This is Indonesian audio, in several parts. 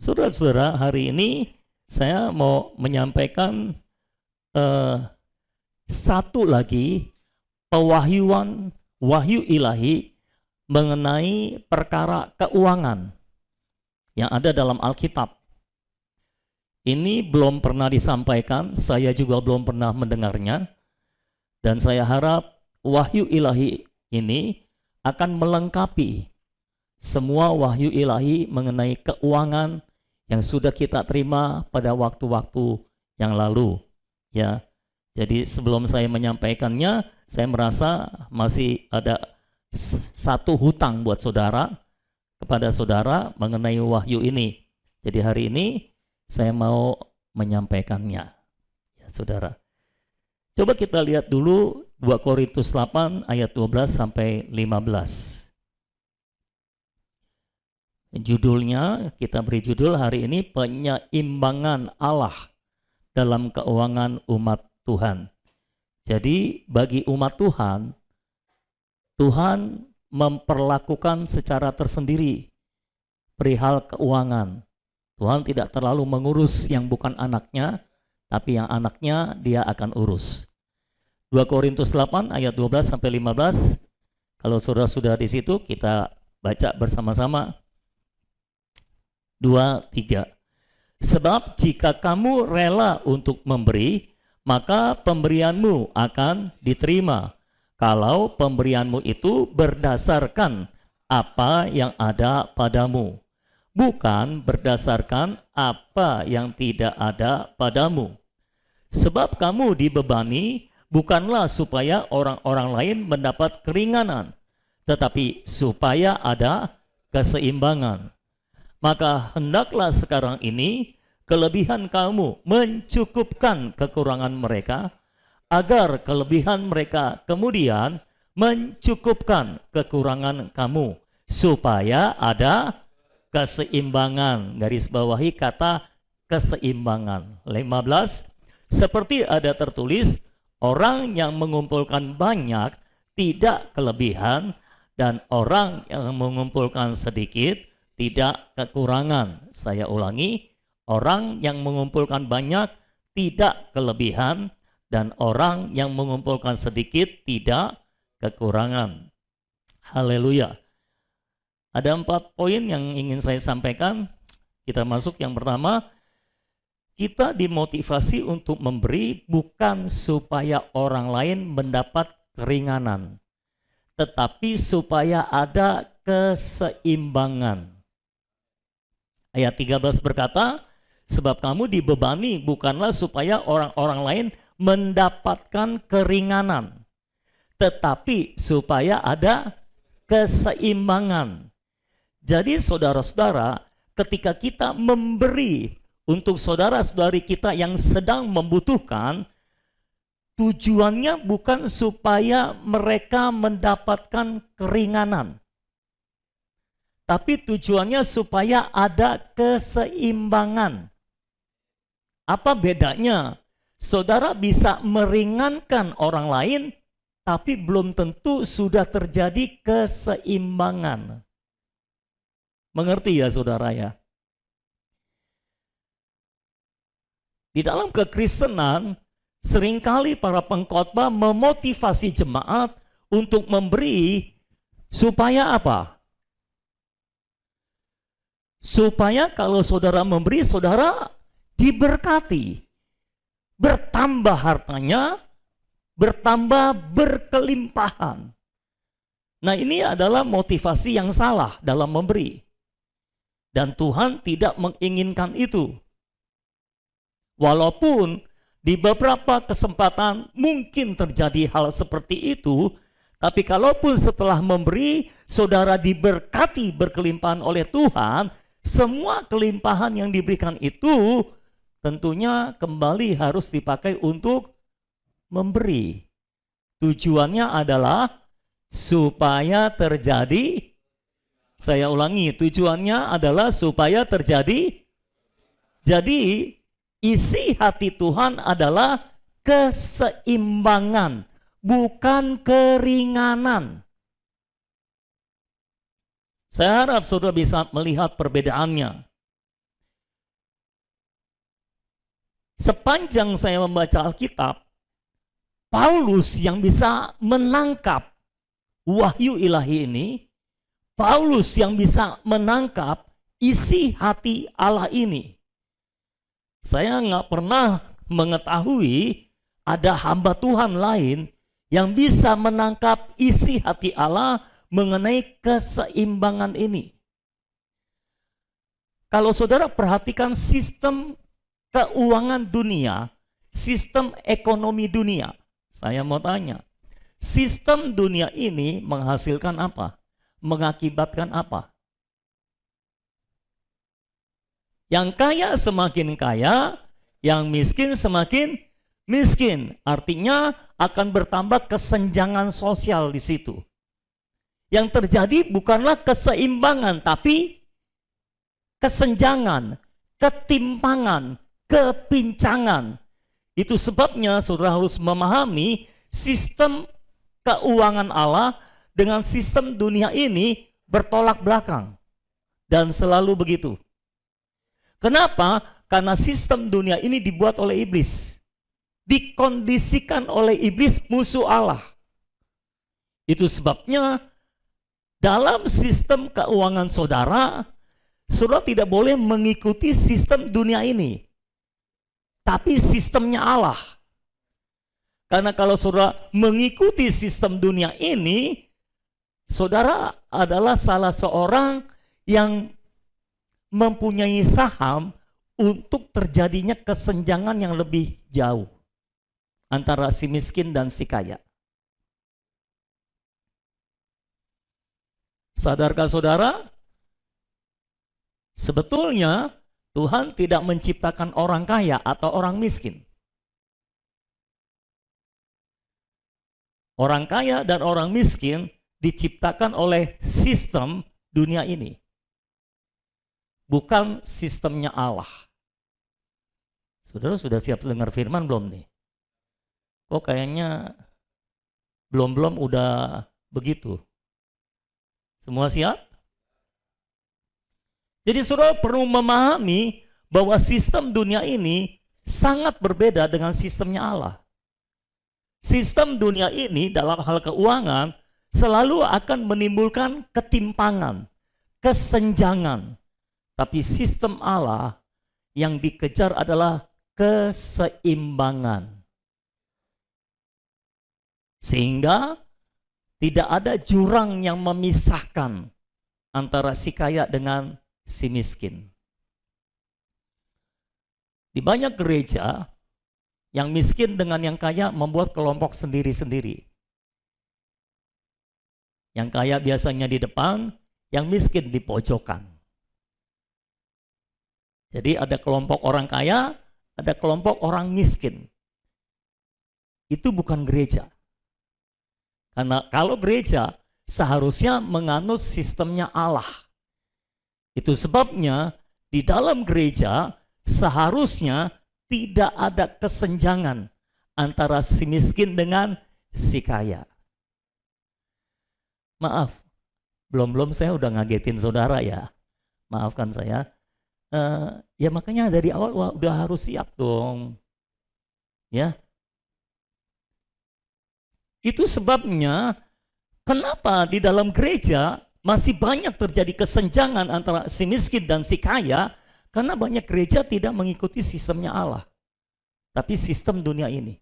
Saudara-saudara, hari ini saya mau menyampaikan satu lagi pewahyuan wahyu ilahi mengenai perkara keuangan yang ada dalam Alkitab. Ini belum pernah disampaikan, saya juga belum pernah mendengarnya, dan saya harap wahyu ilahi ini akan melengkapi semua wahyu ilahi mengenai keuangan yang sudah kita terima pada waktu-waktu yang lalu. Ya, jadi sebelum saya menyampaikannya, saya merasa masih ada satu hutang buat saudara, kepada saudara mengenai wahyu ini. Jadi hari ini saya mau menyampaikannya, ya saudara. Coba kita lihat dulu 2 Korintus 8 ayat 12 sampai 15. Judulnya, kita beri judul hari ini, penyeimbangan Allah dalam keuangan umat Tuhan. Jadi bagi umat Tuhan, Tuhan memperlakukan secara tersendiri perihal keuangan. Tuhan tidak terlalu mengurus yang bukan anaknya, tapi yang anaknya dia akan urus. 2 Korintus 8 ayat 12 sampai 15. Kalau saudara sudah di situ, kita baca bersama-sama. 2, 3. Sebab jika kamu rela untuk memberi, maka pemberianmu akan diterima. Kalau pemberianmu itu berdasarkan apa yang ada padamu, bukan berdasarkan apa yang tidak ada padamu. Sebab kamu dibebani bukanlah supaya orang-orang lain mendapat keringanan, tetapi supaya ada keseimbangan. Maka hendaklah sekarang ini kelebihan kamu mencukupkan kekurangan mereka, agar kelebihan mereka kemudian mencukupkan kekurangan kamu, supaya ada keseimbangan. Garis bawahi kata keseimbangan. 15. Seperti ada tertulis, orang yang mengumpulkan banyak tidak kelebihan, dan orang yang mengumpulkan sedikit tidak kekurangan. Saya ulangi, orang yang mengumpulkan banyak tidak kelebihan, dan orang yang mengumpulkan sedikit tidak kekurangan. Haleluya. Ada 4 poin yang ingin saya sampaikan. Kita masuk yang pertama, kita dimotivasi untuk memberi bukan supaya orang lain mendapat keringanan, tetapi supaya ada keseimbangan. Ayat 13 berkata, sebab kamu dibebani bukanlah supaya orang-orang lain mendapatkan keringanan, tetapi supaya ada keseimbangan. Jadi saudara-saudara, ketika kita memberi untuk saudara-saudari kita yang sedang membutuhkan, tujuannya bukan supaya mereka mendapatkan keringanan, tapi tujuannya supaya ada keseimbangan. Apa bedanya? Saudara bisa meringankan orang lain, tapi belum tentu sudah terjadi keseimbangan. Mengerti ya saudara ya? Di dalam kekristenan, seringkali para pengkhotbah memotivasi jemaat untuk memberi supaya apa? Supaya kalau saudara memberi, saudara diberkati, bertambah hartanya, bertambah berkelimpahan. Nah, ini adalah motivasi yang salah dalam memberi. Dan Tuhan tidak menginginkan itu. Walaupun di beberapa kesempatan mungkin terjadi hal seperti itu, tapi kalaupun setelah memberi, saudara diberkati berkelimpahan oleh Tuhan, semua kelimpahan yang diberikan itu tentunya kembali harus dipakai untuk memberi. Tujuannya adalah supaya terjadi, saya ulangi, tujuannya adalah supaya terjadi. Jadi isi hati Tuhan adalah keseimbangan, bukan keringanan. Saya harap saudara bisa melihat perbedaannya. Sepanjang saya membaca Alkitab, Paulus yang bisa menangkap wahyu ilahi ini, Paulus yang bisa menangkap isi hati Allah ini. Saya nggak pernah mengetahui ada hamba Tuhan lain yang bisa menangkap isi hati Allah mengenai keseimbangan ini. Kalau saudara perhatikan sistem keuangan dunia, sistem ekonomi dunia, saya mau tanya, sistem dunia ini menghasilkan apa? Mengakibatkan apa? Yang kaya semakin kaya, yang miskin semakin miskin. Artinya akan bertambah kesenjangan sosial di situ. Yang terjadi bukanlah keseimbangan, tapi kesenjangan, ketimpangan, kepincangan. Itu sebabnya saudara harus memahami sistem keuangan Allah dengan sistem dunia ini bertolak belakang. Dan selalu begitu. Kenapa? Karena sistem dunia ini dibuat oleh iblis. Dikondisikan oleh iblis, musuh Allah. Itu sebabnya dalam sistem keuangan saudara, saudara tidak boleh mengikuti sistem dunia ini. Tapi sistemnya Allah. Karena kalau saudara mengikuti sistem dunia ini, saudara adalah salah seorang yang mempunyai saham untuk terjadinya kesenjangan yang lebih jauh antara si miskin dan si kaya. Sadarkah saudara? Sebetulnya Tuhan tidak menciptakan orang kaya atau orang miskin. Orang kaya dan orang miskin diciptakan oleh sistem dunia ini. Bukan sistemnya Allah. Saudara sudah siap dengar firman belum nih? Kok kayaknya belum udah begitu. Semua siap? Jadi saudara perlu memahami bahwa sistem dunia ini sangat berbeda dengan sistemnya Allah. Sistem dunia ini dalam hal keuangan selalu akan menimbulkan ketimpangan, kesenjangan. Tapi sistem Allah yang dikejar adalah keseimbangan. Sehingga tidak ada jurang yang memisahkan antara si kaya dengan si miskin. Di banyak gereja, yang miskin dengan yang kaya membuat kelompok sendiri-sendiri. Yang kaya biasanya di depan, yang miskin di pojokan. Jadi ada kelompok orang kaya, ada kelompok orang miskin. Itu bukan gereja. Karena kalau gereja seharusnya menganut sistemnya Allah. Itu sebabnya di dalam gereja seharusnya tidak ada kesenjangan antara si miskin dengan si kaya. Maaf, belum saya udah ngagetin saudara ya. Maafkan saya. Ya makanya dari awal udah harus siap dong. Ya. Itu sebabnya kenapa di dalam gereja masih banyak terjadi kesenjangan antara si miskin dan si kaya, karena banyak gereja tidak mengikuti sistemnya Allah, tapi sistem dunia ini.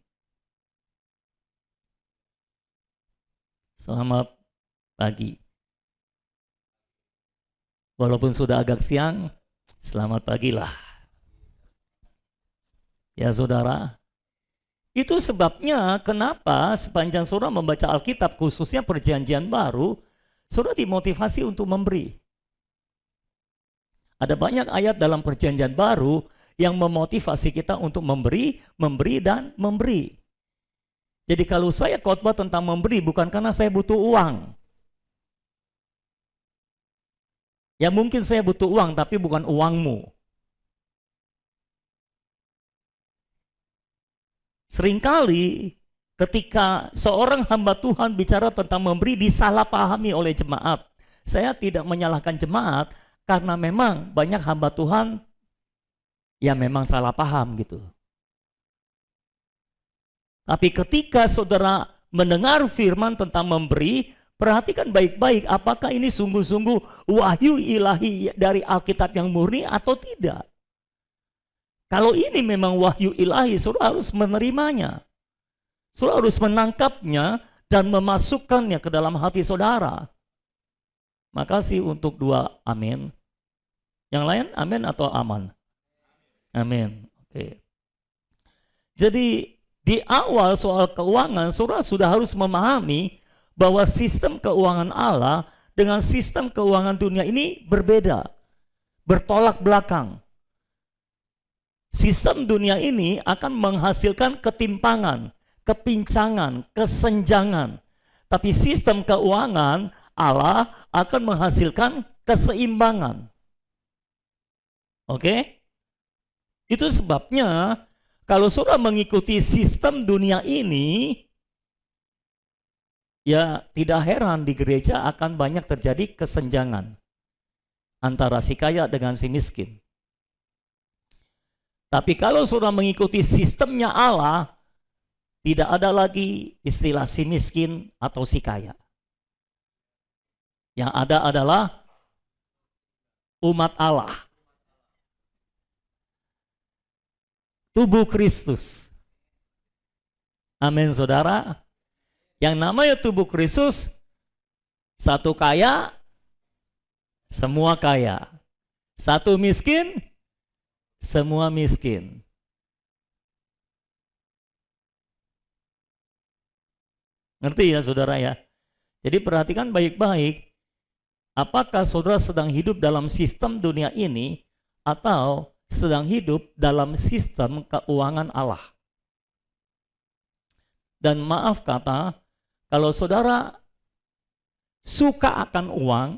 Selamat pagi. Walaupun sudah agak siang, selamat pagi lah. Ya saudara, itu sebabnya kenapa sepanjang saudara membaca Alkitab, khususnya Perjanjian Baru, saudara dimotivasi untuk memberi. Ada banyak ayat dalam Perjanjian Baru yang memotivasi kita untuk memberi, dan memberi. Jadi kalau saya khotbah tentang memberi bukan karena saya butuh uang. Ya mungkin saya butuh uang tapi bukan uangmu. Seringkali ketika seorang hamba Tuhan bicara tentang memberi disalahpahami oleh jemaat. Saya tidak menyalahkan jemaat karena memang banyak hamba Tuhan yang memang salah paham gitu. Tapi ketika saudara mendengar firman tentang memberi, perhatikan baik-baik apakah ini sungguh-sungguh wahyu ilahi dari Alkitab yang murni atau tidak. Kalau ini memang wahyu ilahi, saudara harus menerimanya. Saudara harus menangkapnya dan memasukkannya ke dalam hati saudara. Makasih untuk dua amin. Yang lain amin atau aman? Amin. Oke. Jadi di awal soal keuangan, saudara sudah harus memahami bahwa sistem keuangan Allah dengan sistem keuangan dunia ini berbeda, bertolak belakang. Sistem dunia ini akan menghasilkan ketimpangan, kepincangan, kesenjangan. Tapi sistem keuangan Allah akan menghasilkan keseimbangan. Oke? Itu sebabnya kalau saudara mengikuti sistem dunia ini, ya tidak heran di gereja akan banyak terjadi kesenjangan antara si kaya dengan si miskin. Tapi kalau saudara mengikuti sistemnya Allah, tidak ada lagi istilah si miskin atau si kaya. Yang ada adalah umat Allah. Tubuh Kristus. Amin saudara. Yang namanya tubuh Kristus, satu kaya, semua kaya. Satu miskin, semua miskin. Ngerti ya saudara ya? Jadi perhatikan baik-baik, apakah saudara sedang hidup dalam sistem dunia ini atau sedang hidup dalam sistem keuangan Allah. Dan maaf kata, kalau saudara suka akan uang,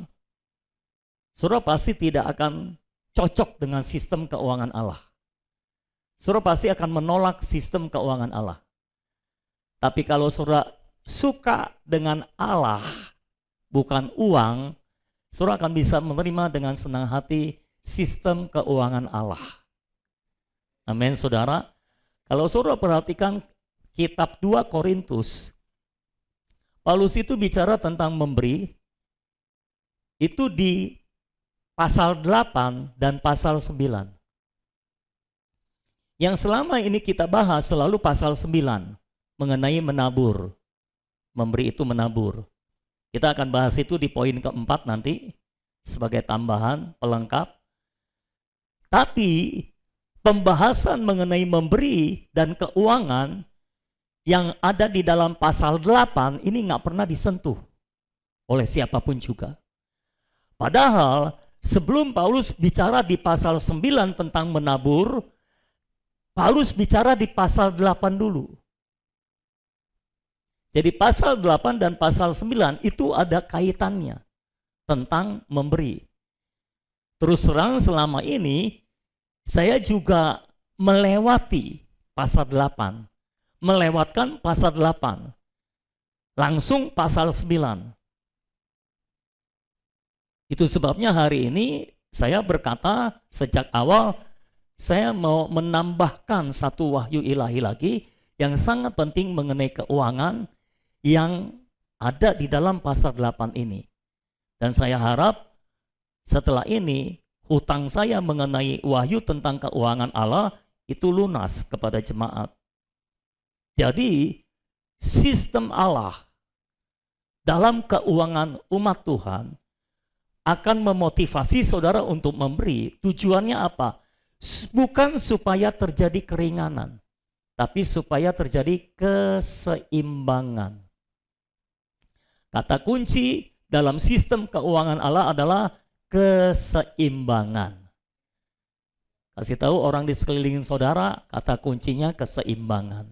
saudara pasti tidak akan cocok dengan sistem keuangan Allah. Saudara pasti akan menolak sistem keuangan Allah. Tapi kalau saudara suka dengan Allah, bukan uang, saudara akan bisa menerima dengan senang hati sistem keuangan Allah. Amin saudara. Kalau saudara perhatikan kitab 2 Korintus, Paulus itu bicara tentang memberi, itu di pasal 8 dan pasal 9. Yang selama ini kita bahas selalu pasal 9, mengenai menabur. Memberi itu menabur. Kita akan bahas itu di poin keempat nanti, sebagai tambahan, pelengkap. Tapi pembahasan mengenai memberi dan keuangan yang ada di dalam pasal 8 ini nggak pernah disentuh oleh siapapun juga. Padahal sebelum Paulus bicara di pasal 9 tentang menabur, Paulus bicara di pasal 8 dulu. Jadi pasal 8 dan pasal 9 itu ada kaitannya tentang memberi. Terus terang selama ini saya juga melewati pasal 8, melewatkan pasal 8, langsung pasal 9. Itu sebabnya hari ini saya berkata sejak awal saya mau menambahkan satu wahyu ilahi lagi yang sangat penting mengenai keuangan yang ada di dalam pasal 8 ini. Dan saya harap setelah ini hutang saya mengenai wahyu tentang keuangan Allah itu lunas kepada jemaat. Jadi sistem Allah dalam keuangan umat Tuhan akan memotivasi saudara untuk memberi. Tujuannya apa? Bukan supaya terjadi keringanan, tapi supaya terjadi keseimbangan. Kata kunci dalam sistem keuangan Allah adalah keseimbangan. Kasih tahu orang di sekeliling saudara, kata kuncinya keseimbangan.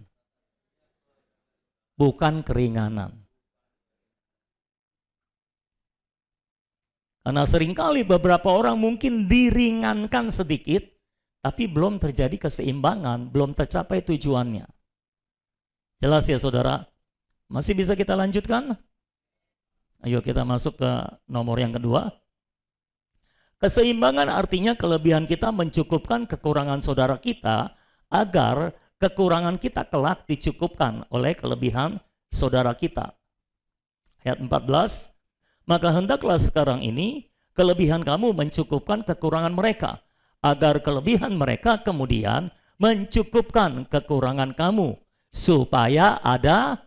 Bukan keringanan. Karena seringkali beberapa orang mungkin diringankan sedikit, tapi belum terjadi keseimbangan, belum tercapai tujuannya. Jelas ya saudara? Masih bisa kita lanjutkan? Ayo kita masuk ke nomor yang kedua. Keseimbangan artinya kelebihan kita mencukupkan kekurangan saudara kita agar kekurangan kita kelak dicukupkan oleh kelebihan saudara kita. Ayat 14, maka hendaklah sekarang ini kelebihan kamu mencukupkan kekurangan mereka, agar kelebihan mereka kemudian mencukupkan kekurangan kamu, supaya ada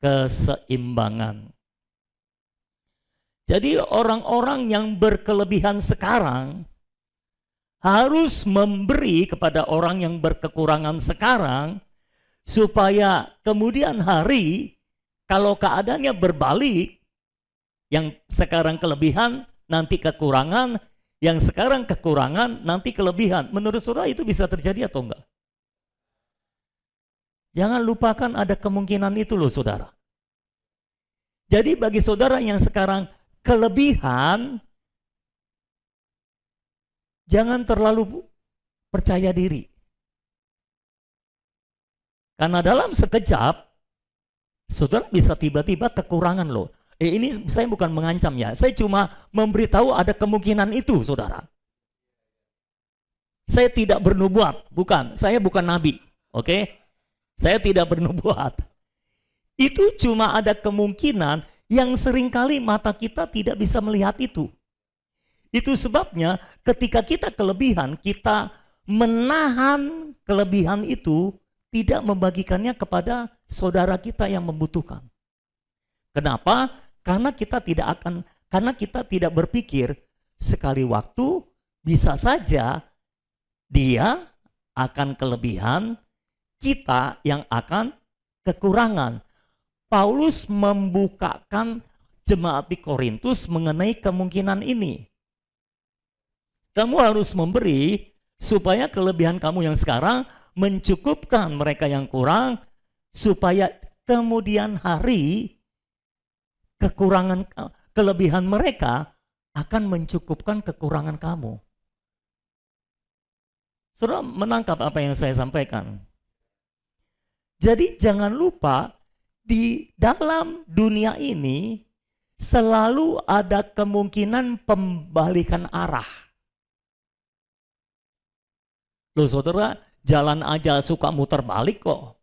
keseimbangan. Jadi orang-orang yang berkelebihan sekarang harus memberi kepada orang yang berkekurangan sekarang, supaya kemudian hari kalau keadaannya berbalik, yang sekarang kelebihan nanti kekurangan, yang sekarang kekurangan nanti kelebihan. Menurut saudara itu bisa terjadi atau enggak? Jangan lupakan ada kemungkinan itu loh saudara. Jadi bagi saudara yang sekarang kelebihan, jangan terlalu percaya diri. Karena dalam sekejap, saudara bisa tiba-tiba kekurangan loh. Ini saya bukan mengancam ya, saya cuma memberitahu ada kemungkinan itu saudara. Saya tidak bernubuat, saya bukan nabi, oke? Saya tidak bernubuat. Itu cuma ada kemungkinan yang seringkali mata kita tidak bisa melihat itu. Itu sebabnya ketika kita kelebihan, kita menahan kelebihan itu, tidak membagikannya kepada saudara kita yang membutuhkan. Kenapa? Karena kita tidak berpikir sekali waktu bisa saja dia akan kelebihan, kita yang akan kekurangan. Paulus membukakan jemaat di Korintus mengenai kemungkinan ini. Kamu harus memberi supaya kelebihan kamu yang sekarang mencukupkan mereka yang kurang, supaya kemudian hari kelebihan mereka akan mencukupkan kekurangan kamu. Saudara menangkap apa yang saya sampaikan? Jadi jangan lupa, di dalam dunia ini selalu ada kemungkinan pembalikan arah. Loh saudara, jalan aja suka muter balik kok.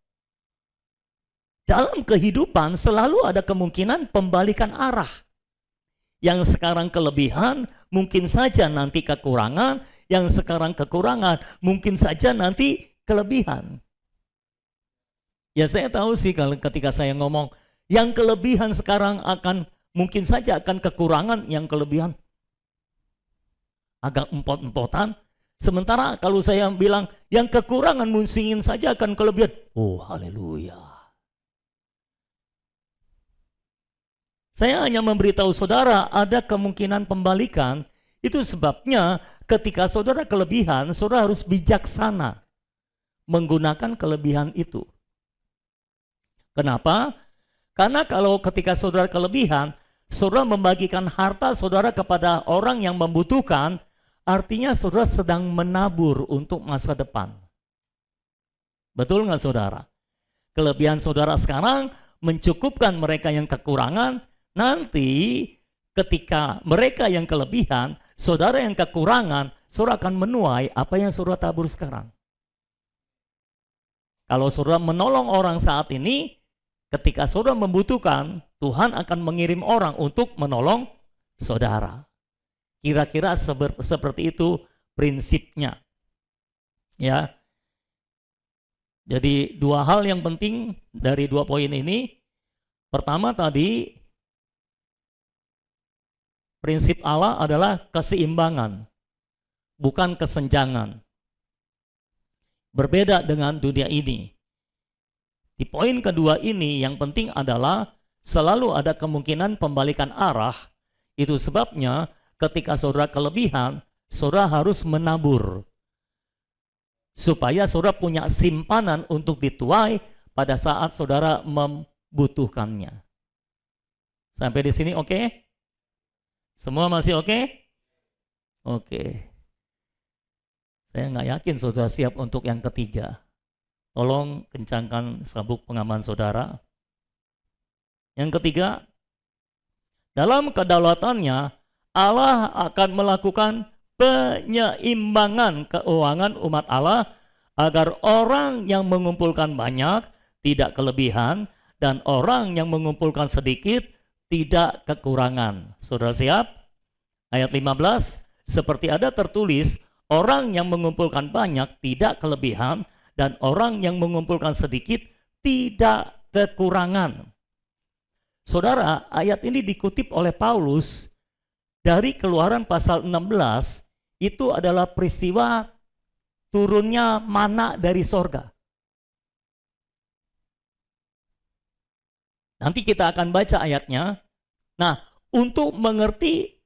Dalam kehidupan selalu ada kemungkinan pembalikan arah. Yang sekarang kelebihan mungkin saja nanti kekurangan, yang sekarang kekurangan mungkin saja nanti kelebihan. Ya saya tahu sih kalau ketika saya ngomong yang kelebihan sekarang akan mungkin saja akan kekurangan, yang kelebihan agak empot-empotan. Sementara kalau saya bilang yang kekurangan mungkin saja akan kelebihan. Oh haleluya. Saya hanya memberitahu saudara ada kemungkinan pembalikan. Itu sebabnya ketika saudara kelebihan, saudara harus bijaksana menggunakan kelebihan itu. Kenapa? Karena kalau ketika saudara kelebihan, saudara membagikan harta saudara kepada orang yang membutuhkan, artinya saudara sedang menabur untuk masa depan. Betul nggak saudara? Kelebihan saudara sekarang mencukupkan mereka yang kekurangan. Nanti ketika mereka yang kelebihan, saudara yang kekurangan, saudara akan menuai apa yang saudara tabur sekarang. Kalau saudara menolong orang saat ini, ketika saudara membutuhkan, Tuhan akan mengirim orang untuk menolong saudara. Kira-kira seperti itu prinsipnya. Ya. Jadi dua hal yang penting dari dua poin ini. Pertama tadi, prinsip Allah adalah keseimbangan, bukan kesenjangan. Berbeda dengan dunia ini. Di poin kedua ini yang penting adalah selalu ada kemungkinan pembalikan arah. Itu sebabnya ketika saudara kelebihan, saudara harus menabur. Supaya saudara punya simpanan untuk dituai pada saat saudara membutuhkannya. Sampai di sini oke? Semua masih oke? Oke. Saya nggak yakin saudara siap untuk yang ketiga. Tolong kencangkan sabuk pengaman saudara. Yang ketiga, dalam kedaulatannya Allah akan melakukan penyeimbangan keuangan umat Allah agar orang yang mengumpulkan banyak tidak kelebihan, dan orang yang mengumpulkan sedikit tidak kekurangan. Saudara siap? Ayat 15, seperti ada tertulis, orang yang mengumpulkan banyak tidak kelebihan, dan orang yang mengumpulkan sedikit tidak kekurangan. Saudara, ayat ini dikutip oleh Paulus dari Keluaran pasal 16, itu adalah peristiwa turunnya mana dari sorga. Nanti kita akan baca ayatnya. Nah, untuk mengerti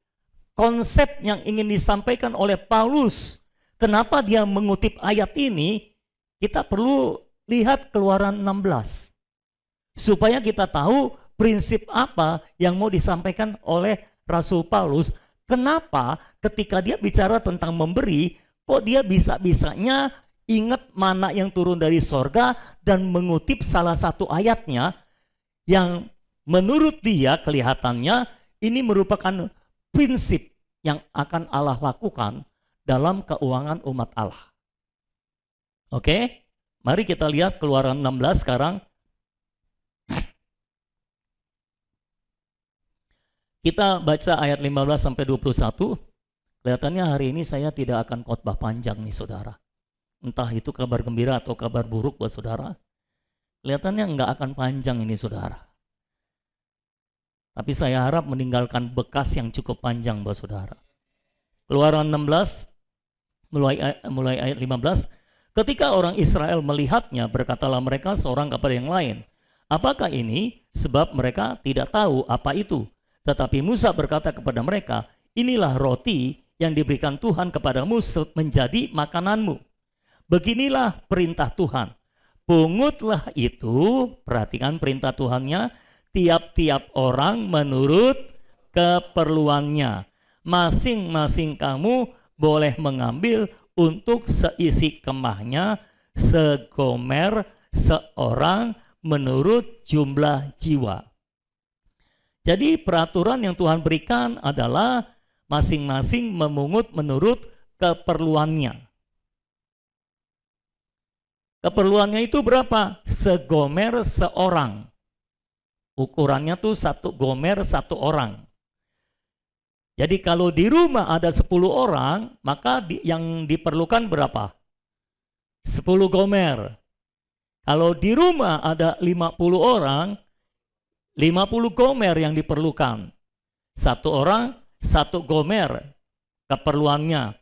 konsep yang ingin disampaikan oleh Paulus, kenapa dia mengutip ayat ini, kita perlu lihat Keluaran 16. Supaya kita tahu prinsip apa yang mau disampaikan oleh Rasul Paulus. Kenapa ketika dia bicara tentang memberi, kok dia bisa-bisanya ingat mana yang turun dari sorga dan mengutip salah satu ayatnya yang menurut dia kelihatannya ini merupakan prinsip yang akan Allah lakukan dalam keuangan umat Allah. Oke, mari kita lihat Keluaran 16 sekarang. Kita baca ayat 15 sampai 21. Kelihatannya hari ini saya tidak akan khotbah panjang nih saudara. Entah itu kabar gembira atau kabar buruk buat saudara. Kelihatannya nggak akan panjang ini saudara. Tapi saya harap meninggalkan bekas yang cukup panjang buat saudara. Keluaran 16, mulai ayat 15. Ketika orang Israel melihatnya, berkatalah mereka seorang kepada yang lain, apakah ini? Sebab mereka tidak tahu apa itu. Tetapi Musa berkata kepada mereka, inilah roti yang diberikan Tuhan kepadamu menjadi makananmu. Beginilah perintah Tuhan. Pungutlah itu, perhatikan perintah Tuhannya, tiap-tiap orang menurut keperluannya. Masing-masing kamu boleh mengambil untuk seisi kemahnya segomer seorang menurut jumlah jiwa. Jadi peraturan yang Tuhan berikan adalah masing-masing memungut menurut keperluannya. Keperluannya itu berapa? Segomer seorang. Ukurannya tuh 1 gomer 1 orang. Jadi kalau di rumah ada 10 orang, maka yang diperlukan berapa? 10 gomer. Kalau di rumah ada 50 orang, 50 gomer yang diperlukan. 1 orang, 1 gomer keperluannya.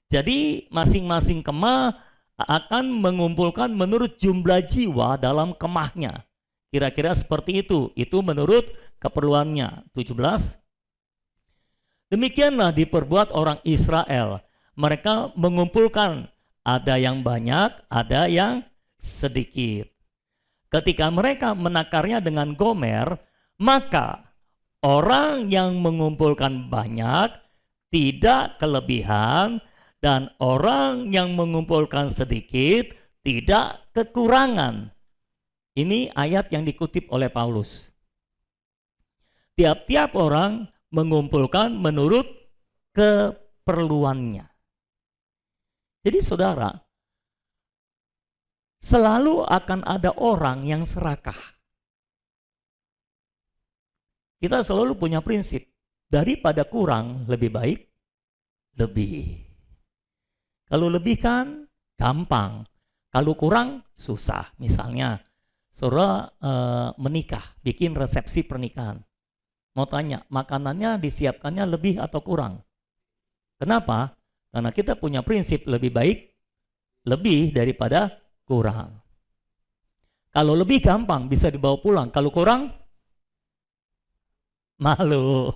Jadi masing-masing kemah akan mengumpulkan menurut jumlah jiwa dalam kemahnya. Kira-kira seperti itu. Itu menurut keperluannya. 17. Demikianlah diperbuat orang Israel. Mereka mengumpulkan, ada yang banyak, ada yang sedikit. Ketika mereka menakarnya dengan gomer, maka orang yang mengumpulkan banyak tidak kelebihan, dan orang yang mengumpulkan sedikit tidak kekurangan. Ini ayat yang dikutip oleh Paulus. Tiap-tiap orang mengumpulkan menurut keperluannya. Jadi saudara, selalu akan ada orang yang serakah. Kita selalu punya prinsip, daripada kurang lebih baik lebih. Kalau lebih kan gampang, kalau kurang susah. Misalnya saudara menikah, bikin resepsi pernikahan. Mau tanya, makanannya disiapkannya lebih atau kurang? Kenapa? Karena kita punya prinsip lebih baik lebih daripada kurang. Kalau lebih gampang bisa dibawa pulang, kalau kurang malu.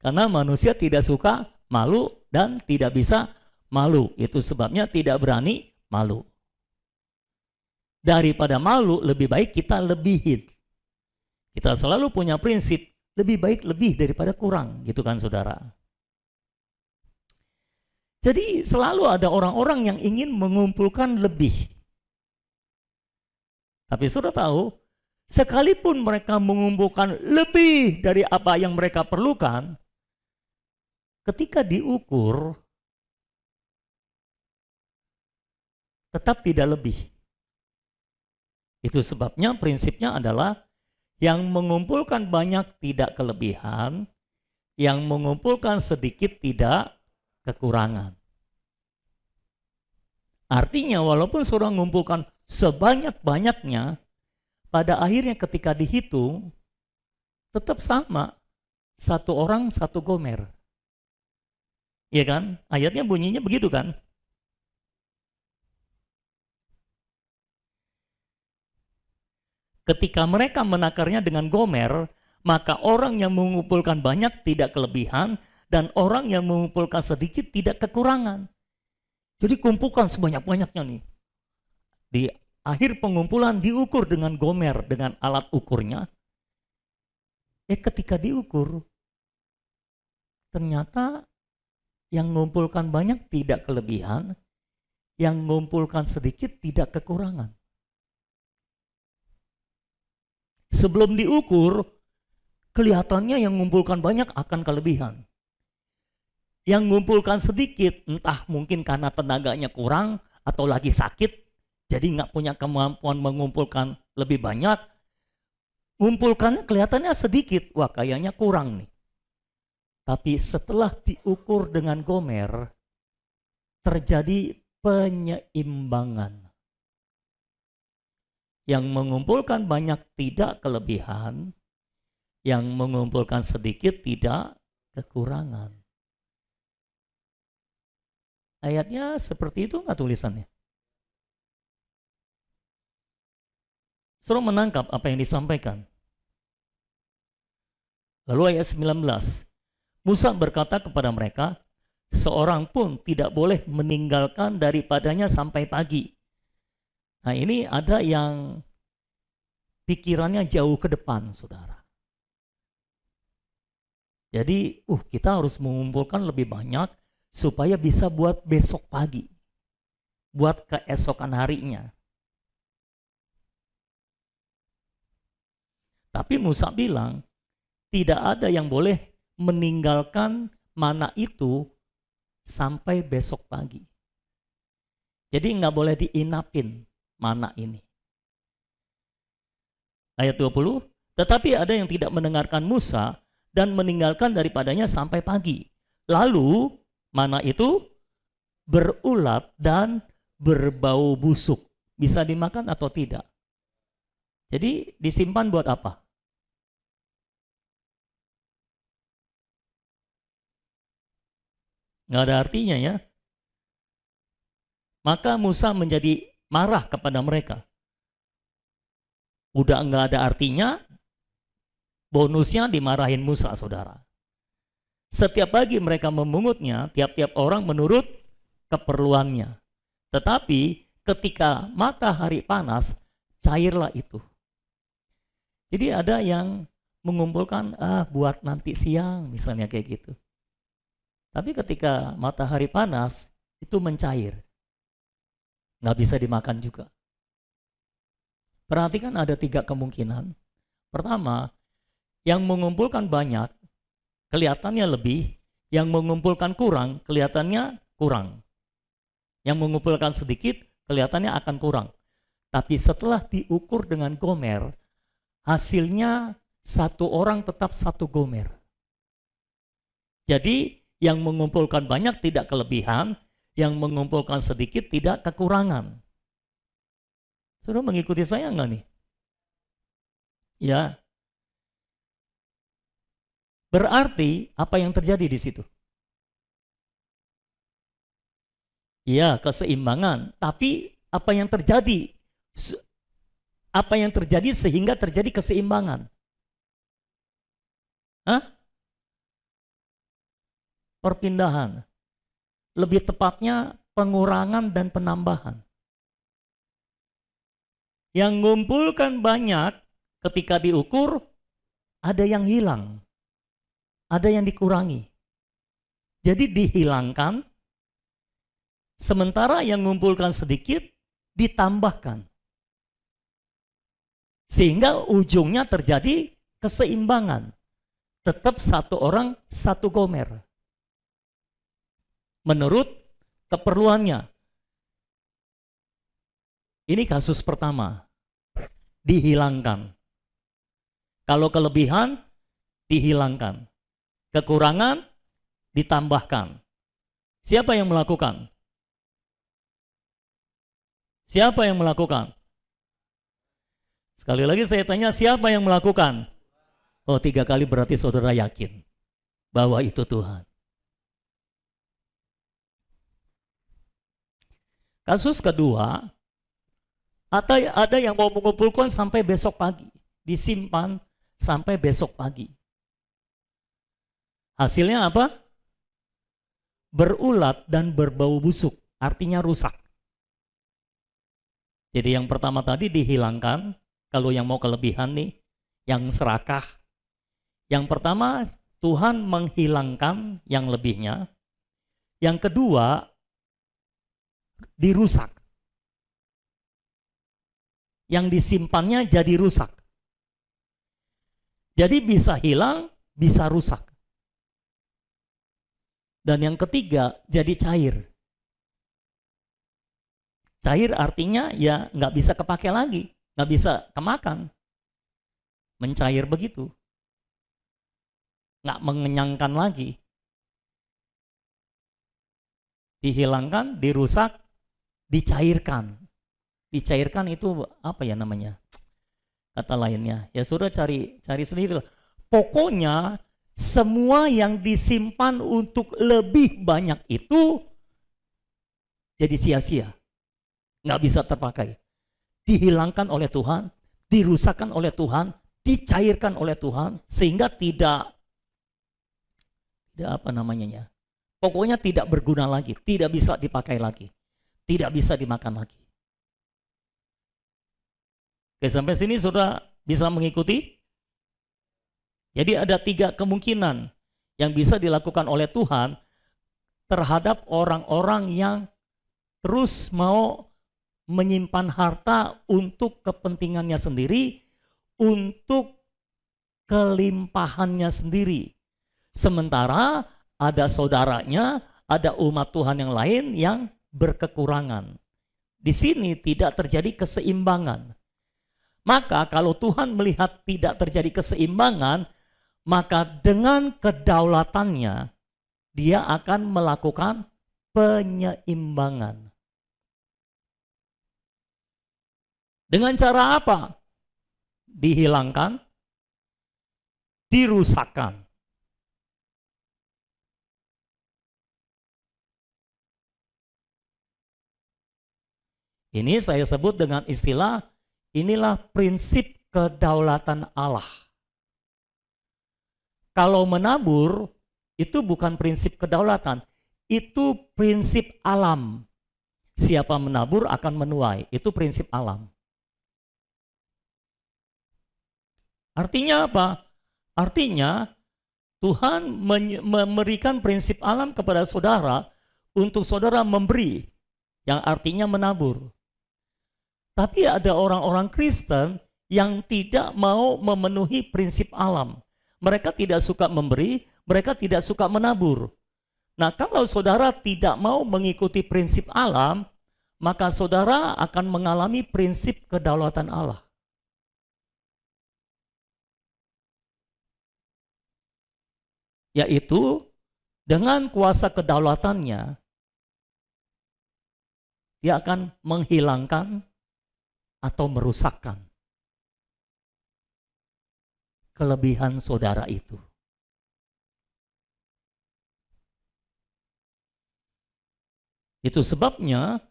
Karena manusia tidak suka malu dan tidak bisa malu. Itu sebabnya tidak berani malu. Daripada malu lebih baik kita lebihin. Kita selalu punya prinsip lebih baik lebih daripada kurang, gitu kan saudara. Jadi selalu ada orang-orang yang ingin mengumpulkan lebih. Tapi sudah tahu, sekalipun mereka mengumpulkan lebih dari apa yang mereka perlukan, ketika diukur, tetap tidak lebih. Itu sebabnya prinsipnya adalah yang mengumpulkan banyak tidak kelebihan, yang mengumpulkan sedikit tidak kekurangan. Artinya walaupun seorang mengumpulkan sebanyak-banyaknya, pada akhirnya ketika dihitung, tetap sama. Satu orang, satu gomer. Iya kan? Ayatnya bunyinya begitu kan? Ketika mereka menakarnya dengan gomer, maka orang yang mengumpulkan banyak tidak kelebihan, dan orang yang mengumpulkan sedikit tidak kekurangan. Jadi kumpulkan sebanyak-banyaknya nih. Di akhir pengumpulan diukur dengan gomer, dengan alat ukurnya. Ketika diukur, ternyata yang mengumpulkan banyak tidak kelebihan, yang mengumpulkan sedikit tidak kekurangan. Sebelum diukur, kelihatannya yang mengumpulkan banyak akan kelebihan. Yang mengumpulkan sedikit, entah mungkin karena tenaganya kurang atau lagi sakit, jadi nggak punya kemampuan mengumpulkan lebih banyak, ngumpulkannya kelihatannya sedikit, wah kayaknya kurang nih. Tapi setelah diukur dengan gomer, terjadi penyeimbangan. Yang mengumpulkan banyak tidak kelebihan, yang mengumpulkan sedikit tidak kekurangan. Ayatnya seperti itu nggak tulisannya? Suruh menangkap apa yang disampaikan. Lalu ayat 19, Musa berkata kepada mereka, seorang pun tidak boleh meninggalkan daripadanya sampai pagi. Nah ini ada yang pikirannya jauh ke depan, saudara. Jadi kita harus mengumpulkan lebih banyak supaya bisa buat besok pagi, buat keesokan harinya. Tapi Musa bilang, tidak ada yang boleh meninggalkan mana itu sampai besok pagi. Jadi nggak boleh diinapin mana ini. Ayat 20, tetapi ada yang tidak mendengarkan Musa dan meninggalkan daripadanya sampai pagi. Lalu mana itu berulat dan berbau busuk. Bisa dimakan atau tidak? Jadi disimpan buat apa? Nggak ada artinya ya. Maka Musa menjadi marah kepada mereka. Udah nggak ada artinya, bonusnya dimarahin Musa, saudara. Setiap pagi mereka memungutnya, tiap-tiap orang menurut keperluannya. Tetapi ketika matahari panas, cairlah itu. Jadi ada yang mengumpulkan buat nanti siang, misalnya kayak gitu. Tapi ketika matahari panas, itu mencair. Nggak bisa dimakan juga. Perhatikan ada 3 kemungkinan. Pertama, yang mengumpulkan banyak, kelihatannya lebih. Yang mengumpulkan kurang, kelihatannya kurang. Yang mengumpulkan sedikit, kelihatannya akan kurang. Tapi setelah diukur dengan gomer, hasilnya satu orang tetap satu gomer. Jadi yang mengumpulkan banyak tidak kelebihan, yang mengumpulkan sedikit tidak kekurangan. Saudara mengikuti saya enggak nih? Ya. Berarti apa yang terjadi di situ? Ya, keseimbangan. Tapi apa yang terjadi? Apa yang terjadi sehingga terjadi keseimbangan? Hah? Perpindahan. Lebih tepatnya pengurangan dan penambahan. Yang mengumpulkan banyak ketika diukur, ada yang hilang. Ada yang dikurangi. Jadi dihilangkan, sementara yang mengumpulkan sedikit ditambahkan. Sehingga ujungnya terjadi keseimbangan. Tetap satu orang, satu gomer. Menurut keperluannya. Ini kasus pertama, dihilangkan. Kalau kelebihan, dihilangkan. Kekurangan, ditambahkan. Siapa yang melakukan? Siapa yang melakukan? Sekali lagi saya tanya, siapa yang melakukan? Oh, 3 kali berarti saudara yakin bahwa itu Tuhan. Kasus kedua, ada yang mau mengumpulkan sampai besok pagi, disimpan sampai besok pagi. Hasilnya apa? Berulat dan berbau busuk, artinya rusak. Jadi yang pertama tadi dihilangkan, kalau yang mau kelebihan nih, yang serakah. Yang pertama, Tuhan menghilangkan yang lebihnya. Yang kedua, dirusak. Yang disimpannya jadi rusak. Jadi bisa hilang, bisa rusak. Dan yang ketiga, jadi cair. Cair artinya ya nggak bisa kepake lagi, nggak bisa kemakan. Mencair begitu. Nggak mengenyangkan lagi. Dihilangkan, dirusak, dicairkan. Dicairkan itu apa ya namanya? Kata lainnya. Ya sudah cari sendiri lah. Pokoknya semua yang disimpan untuk lebih banyak itu jadi sia-sia. Nggak bisa terpakai. Dihilangkan oleh Tuhan, dirusakkan oleh Tuhan, dicairkan oleh Tuhan, sehingga tidak apa namanya ya. Pokoknya tidak berguna lagi, tidak bisa dipakai lagi, tidak bisa dimakan lagi. Oke, sampai sini sudah bisa mengikuti? Jadi ada 3 kemungkinan yang bisa dilakukan oleh Tuhan terhadap orang-orang yang terus mau menyimpan harta untuk kepentingannya sendiri, untuk kelimpahannya sendiri. Sementara ada saudaranya, ada umat Tuhan yang lain yang berkekurangan. Di sini tidak terjadi keseimbangan. Maka kalau Tuhan melihat tidak terjadi keseimbangan, maka dengan kedaulatannya dia akan melakukan penyeimbangan. Dengan cara apa? Dihilangkan, dirusakkan. Ini saya sebut dengan istilah, inilah prinsip kedaulatan Allah. Kalau menabur, itu bukan prinsip kedaulatan, itu prinsip alam. Siapa menabur akan menuai, itu prinsip alam. Artinya apa? Artinya Tuhan memberikan prinsip alam kepada saudara untuk saudara memberi, yang artinya menabur. Tapi ada orang-orang Kristen yang tidak mau memenuhi prinsip alam. Mereka tidak suka memberi, mereka tidak suka menabur. Nah, kalau saudara tidak mau mengikuti prinsip alam, maka saudara akan mengalami prinsip kedaulatan Allah. Yaitu dengan kuasa kedaulatannya, dia akan menghilangkan atau merusakkan kelebihan saudara itu. Itu sebabnya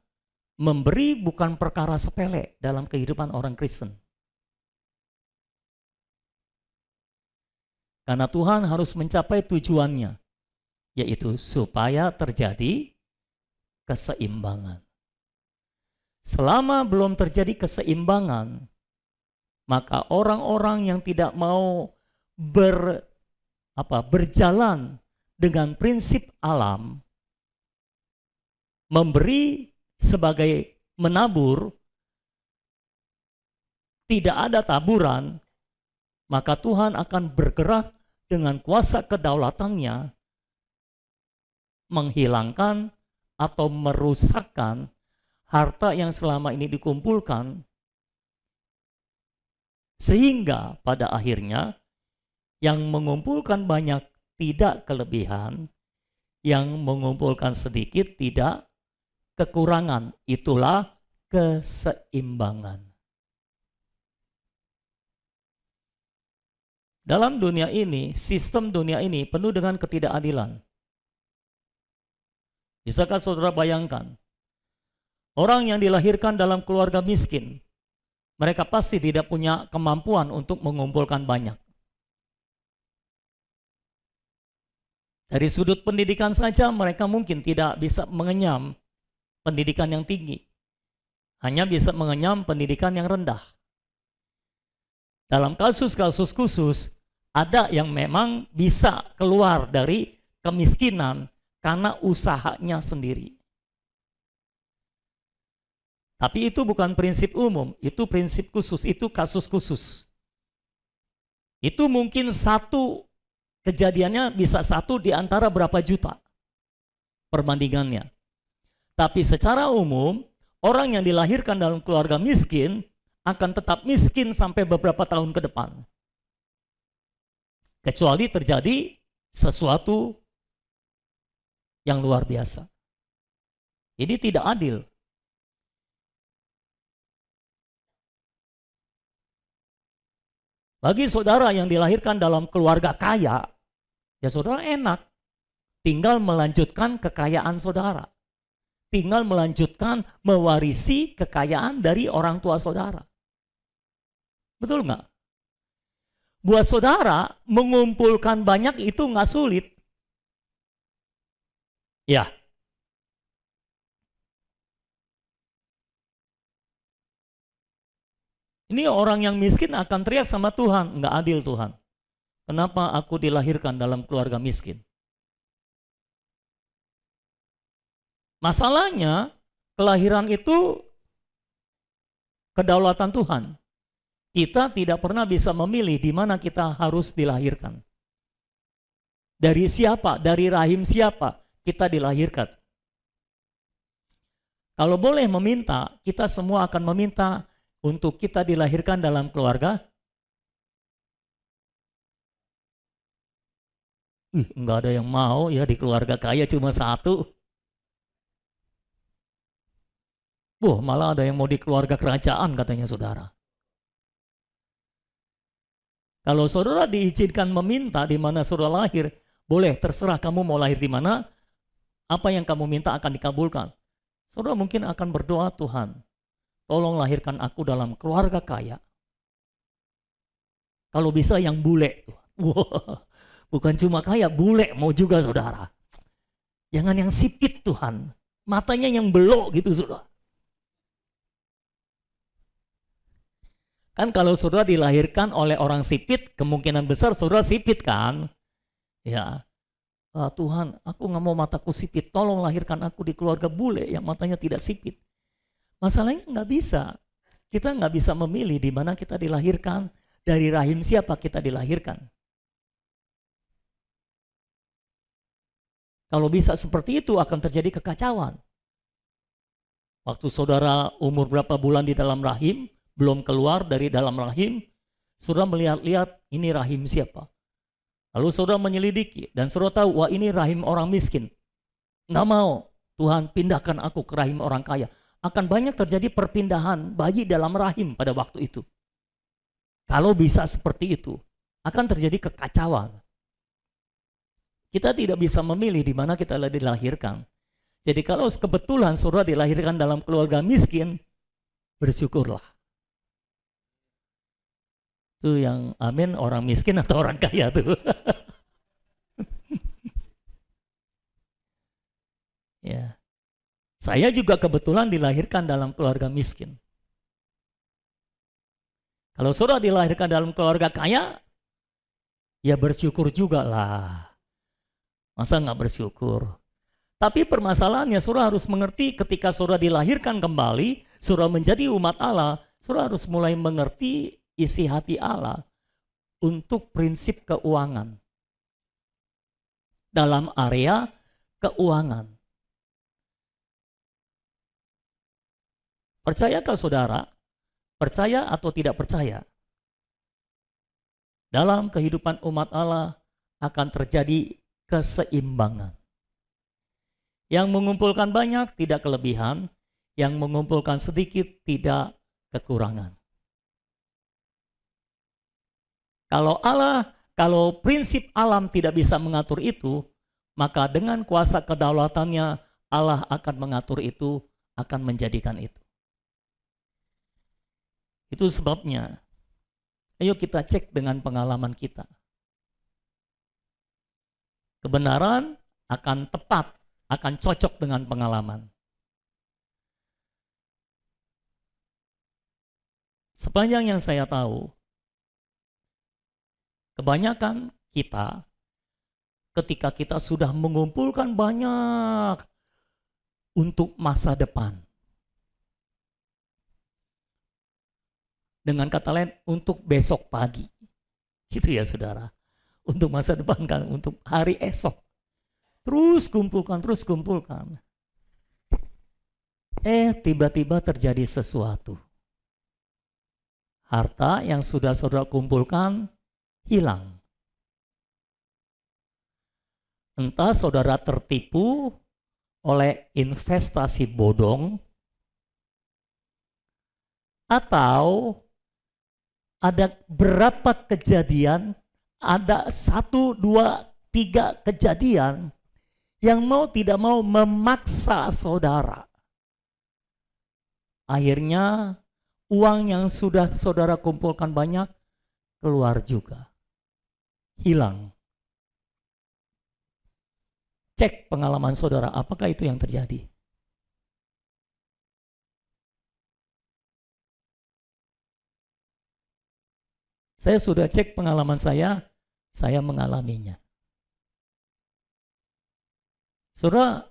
memberi bukan perkara sepele dalam kehidupan orang Kristen. Karena Tuhan harus mencapai tujuannya, yaitu supaya terjadi keseimbangan. Selama belum terjadi keseimbangan, maka orang-orang yang tidak mau berjalan dengan prinsip alam, memberi sebagai menabur, tidak ada taburan, maka Tuhan akan bergerak dengan kuasa kedaulatannya, menghilangkan atau merusakkan harta yang selama ini dikumpulkan, sehingga pada akhirnya yang mengumpulkan banyak tidak kelebihan, yang mengumpulkan sedikit tidak kekurangan. Itulah keseimbangan. Dalam dunia ini, sistem dunia ini penuh dengan ketidakadilan. Bisakah saudara bayangkan? Orang yang dilahirkan dalam keluarga miskin, mereka pasti tidak punya kemampuan untuk mengumpulkan banyak. Dari sudut pendidikan saja mereka mungkin tidak bisa mengenyam pendidikan yang tinggi. Hanya bisa mengenyam pendidikan yang rendah. Dalam kasus-kasus khusus, ada yang memang bisa keluar dari kemiskinan karena usahanya sendiri. Tapi itu bukan prinsip umum, itu prinsip khusus, itu kasus khusus. Itu mungkin satu kejadiannya bisa satu di antara berapa juta perbandingannya. Tapi secara umum, orang yang dilahirkan dalam keluarga miskin akan tetap miskin sampai beberapa tahun ke depan. Kecuali terjadi sesuatu yang luar biasa. Ini tidak adil. Bagi saudara yang dilahirkan dalam keluarga kaya, ya saudara enak. Tinggal melanjutkan kekayaan saudara. Tinggal melanjutkan mewarisi kekayaan dari orang tua saudara. Betul nggak? Buat saudara, mengumpulkan banyak itu nggak sulit. Ya. Ini orang yang miskin akan teriak sama Tuhan, nggak adil Tuhan. Kenapa aku dilahirkan dalam keluarga miskin? Masalahnya, kelahiran itu kedaulatan Tuhan. Kita tidak pernah bisa memilih di mana kita harus dilahirkan. Dari siapa, dari rahim siapa kita dilahirkan. Kalau boleh meminta, kita semua akan meminta untuk kita dilahirkan dalam keluarga. Enggak ada yang mau ya di keluarga kaya cuma satu. Malah ada yang mau di keluarga kerajaan katanya saudara. Kalau saudara diizinkan meminta di mana saudara lahir, boleh terserah kamu mau lahir di mana, apa yang kamu minta akan dikabulkan. Saudara mungkin akan berdoa, Tuhan, tolong lahirkan aku dalam keluarga kaya. Kalau bisa yang bule. Bukan cuma kaya, bule mau juga saudara. Jangan yang sipit Tuhan, matanya yang belok gitu saudara. Kan kalau saudara dilahirkan oleh orang sipit, kemungkinan besar saudara sipit kan? Ya, Tuhan, aku nggak mau mataku sipit, tolong lahirkan aku di keluarga bule yang matanya tidak sipit. Masalahnya nggak bisa. Kita nggak bisa memilih di mana kita dilahirkan, dari rahim siapa kita dilahirkan. Kalau bisa seperti itu akan terjadi kekacauan. Waktu saudara umur berapa bulan di dalam rahim, belum keluar dari dalam rahim, saudara melihat-lihat ini rahim siapa. Lalu saudara menyelidiki dan saudara tahu, wah ini rahim orang miskin. Nggak mau, Tuhan pindahkan aku ke rahim orang kaya. Akan banyak terjadi perpindahan bayi dalam rahim pada waktu itu. Kalau bisa seperti itu, akan terjadi kekacauan. Kita tidak bisa memilih di mana kita dilahirkan. Jadi kalau kebetulan saudara dilahirkan dalam keluarga miskin, bersyukurlah. Itu yang amin orang miskin atau orang kaya tuh. Ya. Saya juga kebetulan dilahirkan dalam keluarga miskin. Kalau saudara dilahirkan dalam keluarga kaya, ya bersyukur juga lah. Masa nggak bersyukur? Tapi permasalahannya saudara harus mengerti ketika saudara dilahirkan kembali, saudara menjadi umat Allah, saudara harus mulai mengerti isi hati Allah untuk prinsip keuangan. Dalam area keuangan. Percayakah saudara, percaya atau tidak percaya, dalam kehidupan umat Allah akan terjadi keseimbangan. Yang mengumpulkan banyak tidak kelebihan, yang mengumpulkan sedikit tidak kekurangan. Kalau prinsip alam tidak bisa mengatur itu, maka dengan kuasa kedaulatannya Allah akan mengatur itu, akan menjadikan itu. Itu sebabnya, ayo kita cek dengan pengalaman kita. Kebenaran akan tepat, akan cocok dengan pengalaman. Sepanjang yang saya tahu, kebanyakan kita, ketika kita sudah mengumpulkan banyak untuk masa depan, dengan kata lain, untuk besok pagi. Gitu ya saudara. Untuk masa depan kan, untuk hari esok. Terus kumpulkan. Tiba-tiba terjadi sesuatu. Harta yang sudah saudara kumpulkan hilang. Entah saudara tertipu oleh investasi bodong, atau ada berapa kejadian, ada 1, 2, 3 kejadian yang mau tidak mau memaksa saudara. Akhirnya uang yang sudah saudara kumpulkan banyak keluar juga, hilang. Cek pengalaman saudara, apakah itu yang terjadi? Saya sudah cek pengalaman saya mengalaminya. Saudara,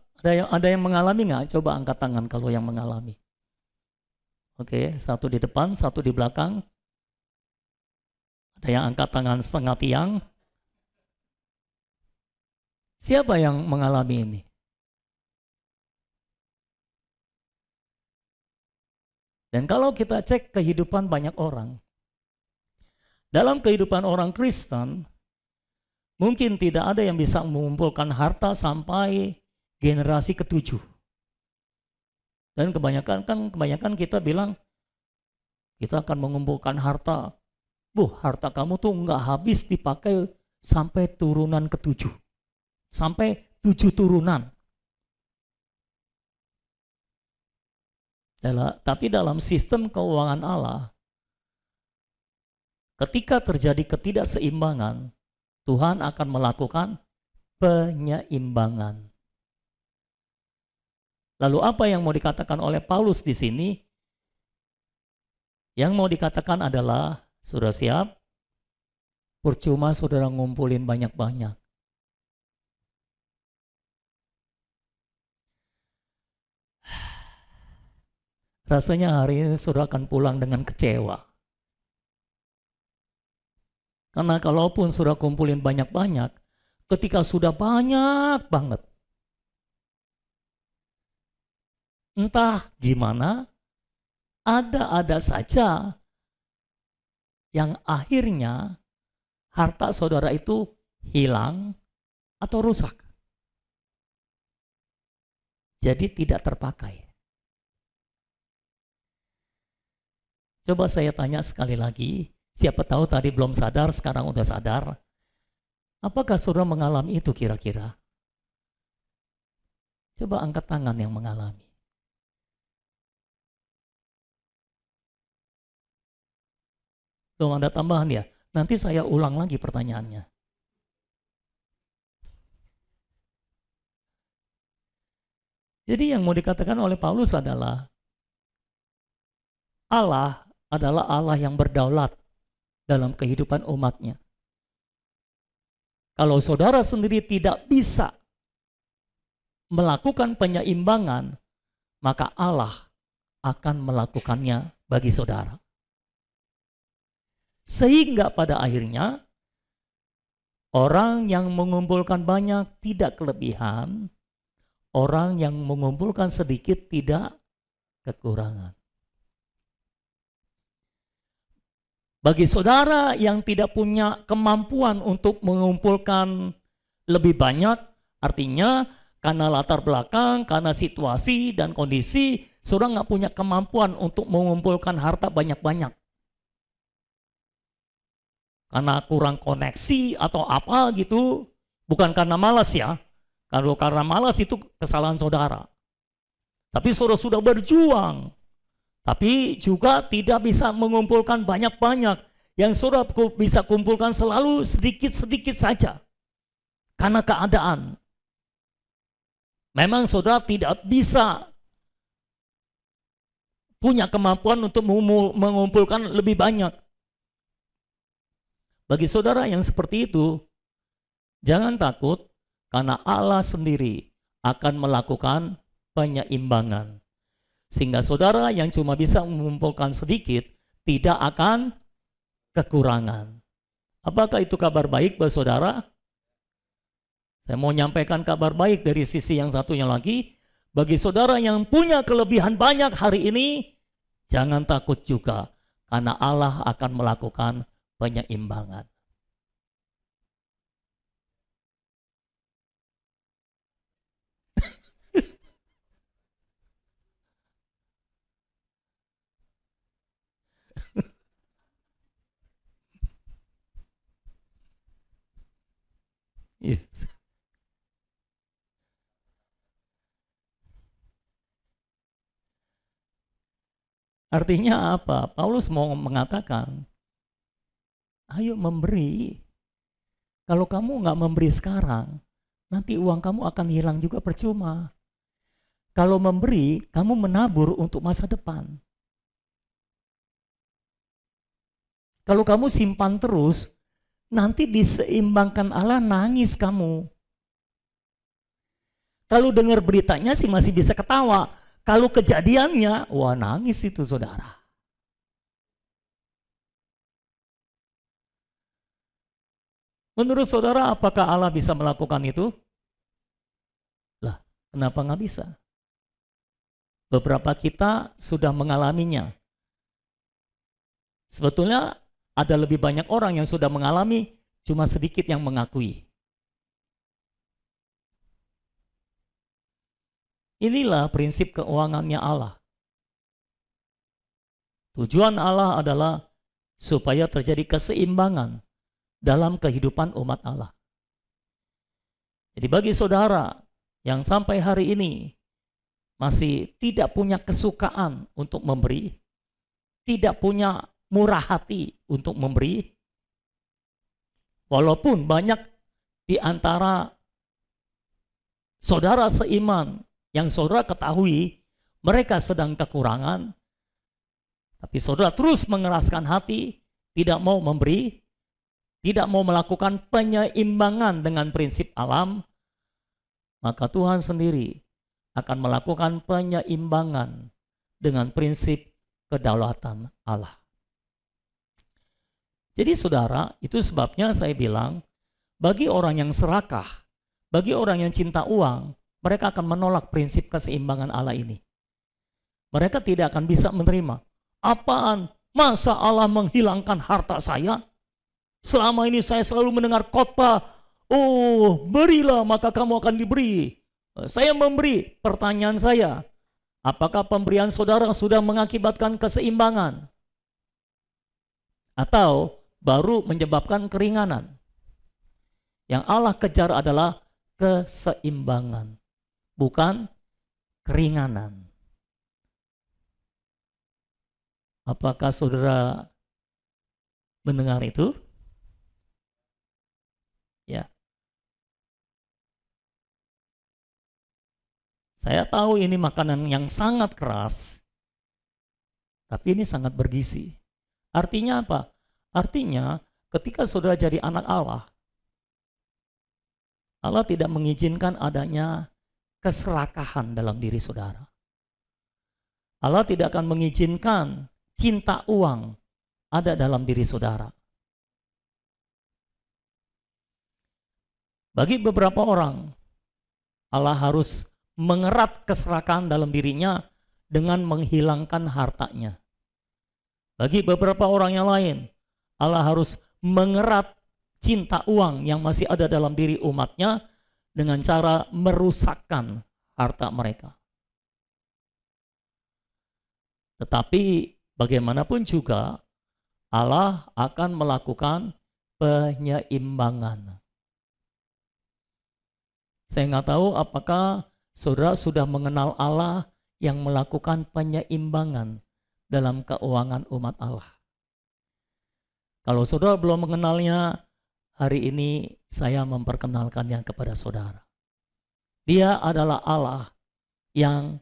ada yang mengalami nggak? Coba angkat tangan kalau yang mengalami. Oke, 1 di depan, 1 di belakang. Ada yang angkat tangan setengah tiang. Siapa yang mengalami ini? Dan kalau kita cek kehidupan banyak orang, dalam kehidupan orang Kristen, mungkin tidak ada yang bisa mengumpulkan harta sampai generasi ke-7. Dan kebanyakan kita bilang, kita akan mengumpulkan harta. Harta kamu tuh nggak habis dipakai sampai turunan ke-7. Sampai 7 turunan. Tapi dalam sistem keuangan Allah, ketika terjadi ketidakseimbangan, Tuhan akan melakukan penyeimbangan. Lalu apa yang mau dikatakan oleh Paulus di sini? Yang mau dikatakan adalah, sudah siap? Percuma saudara ngumpulin banyak-banyak. Rasanya hari ini saudara akan pulang dengan kecewa. Karena kalaupun sudah kumpulin banyak-banyak, ketika sudah banyak banget, entah gimana, ada saja yang akhirnya harta saudara itu hilang atau rusak. Jadi tidak terpakai. Coba saya tanya sekali lagi, siapa tahu tadi belum sadar, sekarang udah sadar. Apakah saudara mengalami itu kira-kira? Coba angkat tangan yang mengalami. Belum ada tambahan ya? Nanti saya ulang lagi pertanyaannya. Jadi yang mau dikatakan oleh Paulus adalah, Allah adalah Allah yang berdaulat dalam kehidupan umatnya. Kalau saudara sendiri tidak bisa melakukan penyeimbangan, maka Allah akan melakukannya bagi saudara. Sehingga pada akhirnya, orang yang mengumpulkan banyak tidak kelebihan, orang yang mengumpulkan sedikit tidak kekurangan. Bagi saudara yang tidak punya kemampuan untuk mengumpulkan lebih banyak, artinya karena latar belakang, karena situasi dan kondisi, saudara nggak punya kemampuan untuk mengumpulkan harta banyak-banyak. Karena kurang koneksi atau apa gitu, bukan karena malas ya. Kalau karena malas itu kesalahan saudara. Tapi saudara sudah berjuang, tapi juga tidak bisa mengumpulkan banyak-banyak. Yang saudara bisa kumpulkan selalu sedikit-sedikit saja. Karena keadaan. Memang saudara tidak bisa punya kemampuan untuk mengumpulkan lebih banyak. Bagi saudara yang seperti itu, jangan takut karena Allah sendiri akan melakukan penyeimbangan. Sehingga saudara yang cuma bisa mengumpulkan sedikit tidak akan kekurangan. Apakah itu kabar baik buat saudara? Saya mau nyampaikan kabar baik dari sisi yang satunya lagi. Bagi saudara yang punya kelebihan banyak hari ini, jangan takut juga karena Allah akan melakukan penyeimbangan. Yes. Artinya apa? Paulus mau mengatakan, ayo memberi. Kalau kamu nggak memberi sekarang, nanti uang kamu akan hilang juga percuma. Kalau memberi, kamu menabur untuk masa depan. Kalau kamu simpan terus, nanti diseimbangkan Allah, nangis kamu. Kalau dengar beritanya sih masih bisa ketawa. Kalau kejadiannya, wah nangis itu saudara. Menurut saudara, apakah Allah bisa melakukan itu? Lah, kenapa nggak bisa? Beberapa kita sudah mengalaminya. Sebetulnya ada lebih banyak orang yang sudah mengalami, cuma sedikit yang mengakui. Inilah prinsip keuangannya Allah. Tujuan Allah adalah supaya terjadi keseimbangan dalam kehidupan umat Allah. Jadi bagi saudara yang sampai hari ini masih tidak punya kesukaan untuk memberi, tidak punya murah hati untuk memberi, walaupun banyak di antara saudara seiman yang saudara ketahui mereka sedang kekurangan, tapi saudara terus mengeraskan hati, tidak mau memberi, tidak mau melakukan penyeimbangan dengan prinsip alam, maka Tuhan sendiri akan melakukan penyeimbangan dengan prinsip kedaulatan Allah. Jadi saudara, itu sebabnya saya bilang, bagi orang yang serakah, bagi orang yang cinta uang, mereka akan menolak prinsip keseimbangan Allah ini. Mereka tidak akan bisa menerima. Apaan? Masa Allah menghilangkan harta saya? Selama ini saya selalu mendengar khotbah, oh berilah maka kamu akan diberi. Saya memberi. Pertanyaan saya, apakah pemberian saudara sudah mengakibatkan keseimbangan? Atau baru menyebabkan keringanan? Yang Allah kejar adalah keseimbangan, bukan keringanan. Apakah saudara mendengar itu? Ya. Saya tahu ini makanan yang sangat keras, tapi ini sangat bergizi. Artinya apa? Artinya ketika saudara jadi anak Allah, Allah tidak mengizinkan adanya keserakahan dalam diri saudara. Allah tidak akan mengizinkan cinta uang ada dalam diri saudara. Bagi beberapa orang, Allah harus mengerat keserakahan dalam dirinya dengan menghilangkan hartanya. Bagi beberapa orang yang lain, Allah harus mengerat cinta uang yang masih ada dalam diri umatnya dengan cara merusakkan harta mereka. Tetapi bagaimanapun juga Allah akan melakukan penyeimbangan. Saya nggak tahu apakah saudara sudah mengenal Allah yang melakukan penyeimbangan dalam keuangan umat Allah. Kalau saudara belum mengenalnya, hari ini saya memperkenalkannya kepada saudara. Dia adalah Allah yang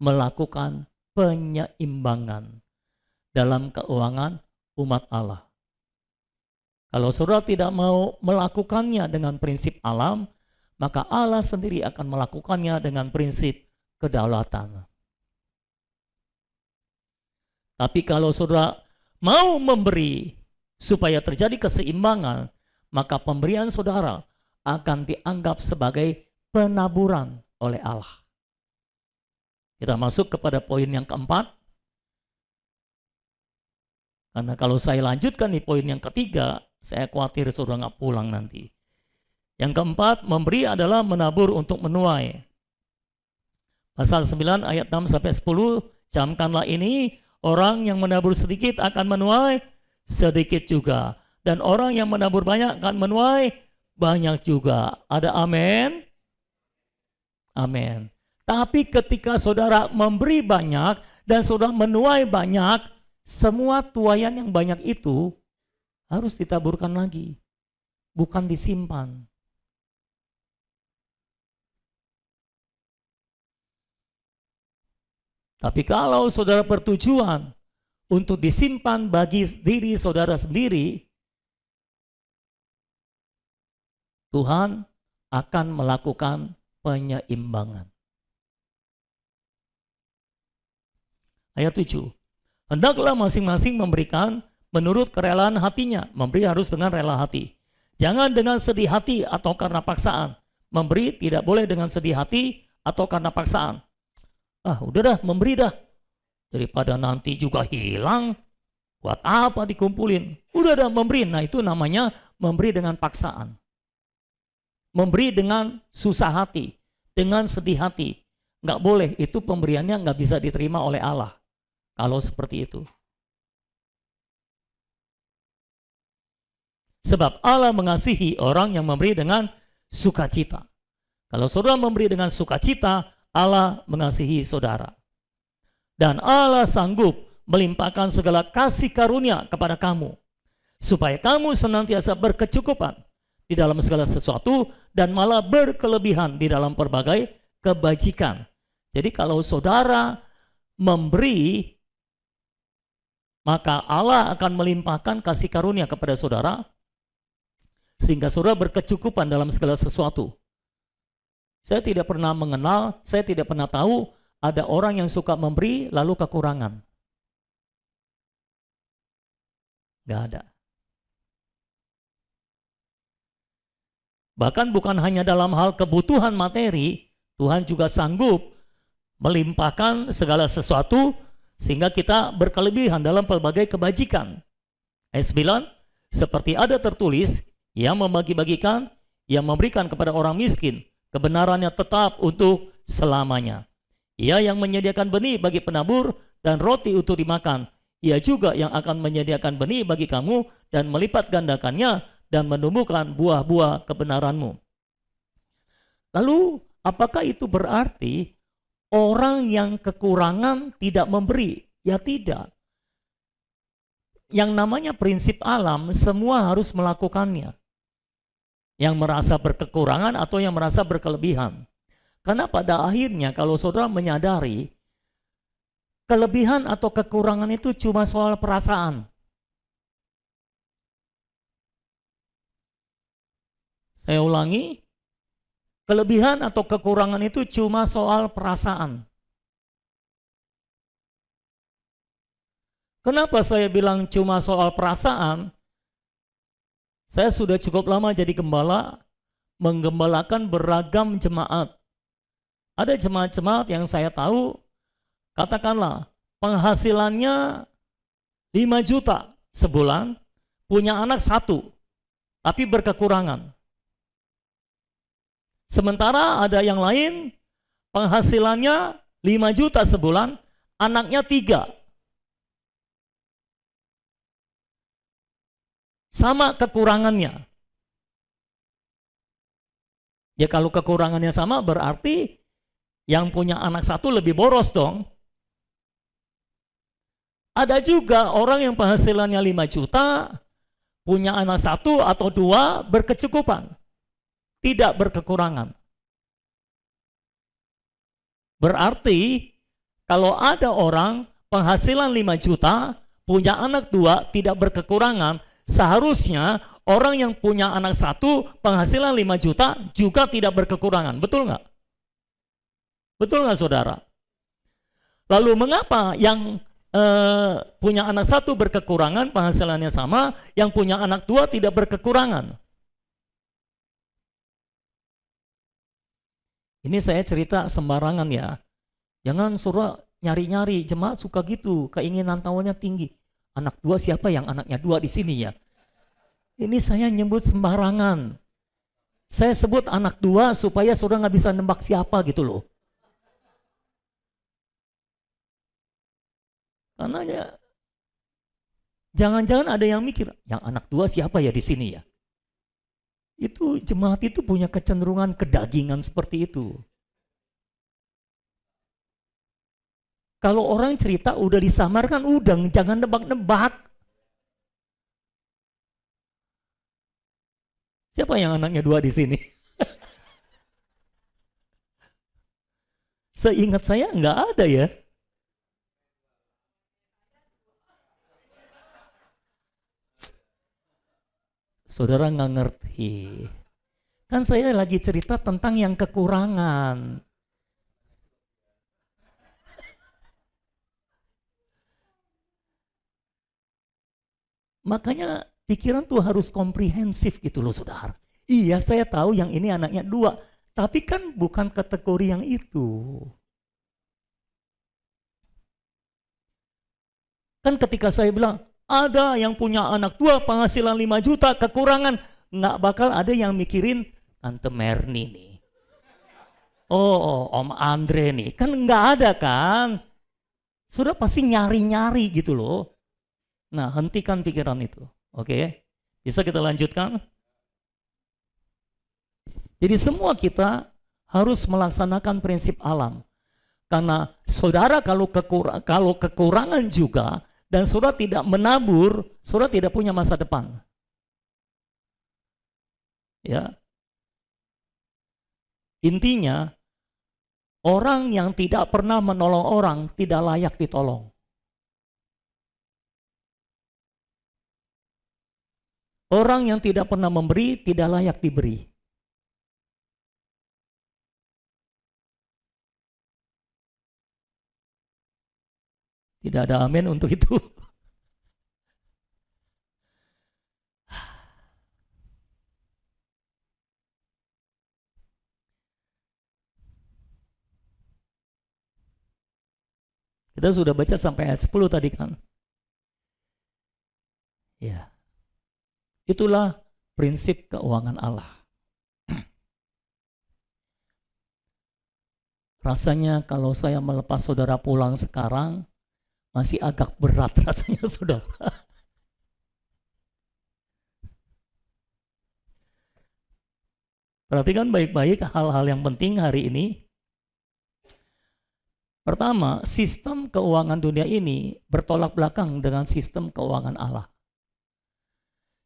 melakukan penyeimbangan dalam keuangan umat Allah. Kalau saudara tidak mau melakukannya dengan prinsip alam, maka Allah sendiri akan melakukannya dengan prinsip kedaulatan. Tapi kalau saudara mau memberi supaya terjadi keseimbangan, maka pemberian saudara akan dianggap sebagai penaburan oleh Allah. Kita masuk kepada poin yang keempat. Karena kalau saya lanjutkan di poin yang ketiga, saya khawatir saudara nggak pulang nanti. Yang keempat, memberi adalah menabur untuk menuai. Pasal 9 ayat 6-10, camkanlah ini, orang yang menabur sedikit akan menuai sedikit juga. Dan orang yang menabur banyak akan menuai banyak juga. Ada amin? Amin. Tapi ketika saudara memberi banyak dan saudara menuai banyak, semua tuaian yang banyak itu harus ditaburkan lagi, bukan disimpan. Tapi kalau saudara bertujuan untuk disimpan bagi diri saudara sendiri, Tuhan akan melakukan penyeimbangan. Ayat 7. Hendaklah masing-masing memberikan menurut kerelaan hatinya. Memberi harus dengan rela hati. Jangan dengan sedih hati atau karena paksaan. Memberi tidak boleh dengan sedih hati atau karena paksaan. Udah dah, memberi dah. Daripada nanti juga hilang, buat apa dikumpulin? Udah dah, memberi. Nah, itu namanya memberi dengan paksaan. Memberi dengan susah hati, dengan sedih hati. Nggak boleh, itu pemberiannya nggak bisa diterima oleh Allah. Kalau seperti itu. Sebab Allah mengasihi orang yang memberi dengan sukacita. Kalau saudara memberi dengan sukacita, Allah mengasihi saudara. Dan Allah sanggup melimpahkan segala kasih karunia kepada kamu, supaya kamu senantiasa berkecukupan di dalam segala sesuatu dan malah berkelebihan di dalam berbagai kebajikan. Jadi kalau saudara memberi, maka Allah akan melimpahkan kasih karunia kepada saudara, sehingga saudara berkecukupan dalam segala sesuatu. Saya tidak pernah mengenal, saya tidak pernah tahu ada orang yang suka memberi lalu kekurangan. Gak ada. Bahkan bukan hanya dalam hal kebutuhan materi, Tuhan juga sanggup melimpahkan segala sesuatu sehingga kita berkelebihan dalam pelbagai kebajikan. Ayat 9, seperti ada tertulis, ia membagi-bagikan, ia memberikan kepada orang miskin, kebenarannya tetap untuk selamanya. Ia yang menyediakan benih bagi penabur dan roti untuk dimakan. Ia juga yang akan menyediakan benih bagi kamu dan melipat gandakannya dan menumbuhkan buah-buah kebenaranmu. Lalu, apakah itu berarti orang yang kekurangan tidak memberi? Ya tidak. Yang namanya prinsip alam, semua harus melakukannya. Yang merasa berkekurangan atau yang merasa berkelebihan. Karena pada akhirnya kalau saudara menyadari, kelebihan atau kekurangan itu cuma soal perasaan. Saya ulangi, kelebihan atau kekurangan itu cuma soal perasaan. Kenapa saya bilang cuma soal perasaan? Saya sudah cukup lama jadi gembala, menggembalakan beragam jemaat. Ada jemaat-jemaat yang saya tahu, katakanlah penghasilannya 5 juta sebulan, punya anak satu, tapi berkekurangan. Sementara ada yang lain penghasilannya 5 juta sebulan, anaknya 3. Sama kekurangannya. Ya kalau kekurangannya sama berarti yang punya anak satu lebih boros dong. Ada juga orang yang penghasilannya 5 juta, punya anak 1 atau 2 berkecukupan. Tidak berkekurangan. Berarti kalau ada orang penghasilan 5 juta, punya anak 2 tidak berkekurangan, seharusnya orang yang punya anak 1 penghasilan 5 juta juga tidak berkekurangan. Betul nggak? Betul nggak saudara? Lalu mengapa yang punya anak 1 berkekurangan, penghasilannya sama, yang punya anak 2 tidak berkekurangan? Ini saya cerita sembarangan ya. Jangan suruh nyari-nyari, jemaat suka gitu, keinginan tahunya tinggi. Anak 2 siapa yang anaknya 2 di sini ya? Ini saya nyebut sembarangan. Saya sebut anak 2 supaya saudara nggak bisa nembak siapa gitu loh. Karena ya, jangan-jangan ada yang mikir, yang anak 2 siapa ya di sini ya? Itu jemaat itu punya kecenderungan kedagingan seperti itu. Kalau orang cerita udah disamarkan, udah jangan nebak-nebak. Siapa yang anaknya 2 di sini? Seingat saya nggak ada ya. Saudara nggak ngerti. Kan saya lagi cerita tentang yang kekurangan. Makanya pikiran tuh harus komprehensif gitu loh saudara. Iya saya tahu yang ini anaknya 2. Tapi kan bukan kategori yang itu. Kan ketika saya bilang, ada yang punya anak 2 penghasilan 5 juta kekurangan, nggak bakal ada yang mikirin Tante Merni nih. Oh, Om Andre nih. Kan nggak ada kan. Sudah pasti nyari-nyari gitu loh. Nah, hentikan pikiran itu. Oke. Bisa kita lanjutkan? Jadi semua kita harus melaksanakan prinsip alam. Karena saudara kalau kekurangan juga, dan saudara tidak menabur, saudara tidak punya masa depan. Ya. Intinya, orang yang tidak pernah menolong orang tidak layak ditolong. Orang yang tidak pernah memberi tidak layak diberi. Tidak ada amin untuk itu. Kita sudah baca sampai ayat 10 tadi kan. Ya. Itulah prinsip keuangan Allah. Rasanya kalau saya melepas saudara pulang sekarang, masih agak berat rasanya saudara. Perhatikan baik-baik hal-hal yang penting hari ini. Pertama, sistem keuangan dunia ini bertolak belakang dengan sistem keuangan Allah.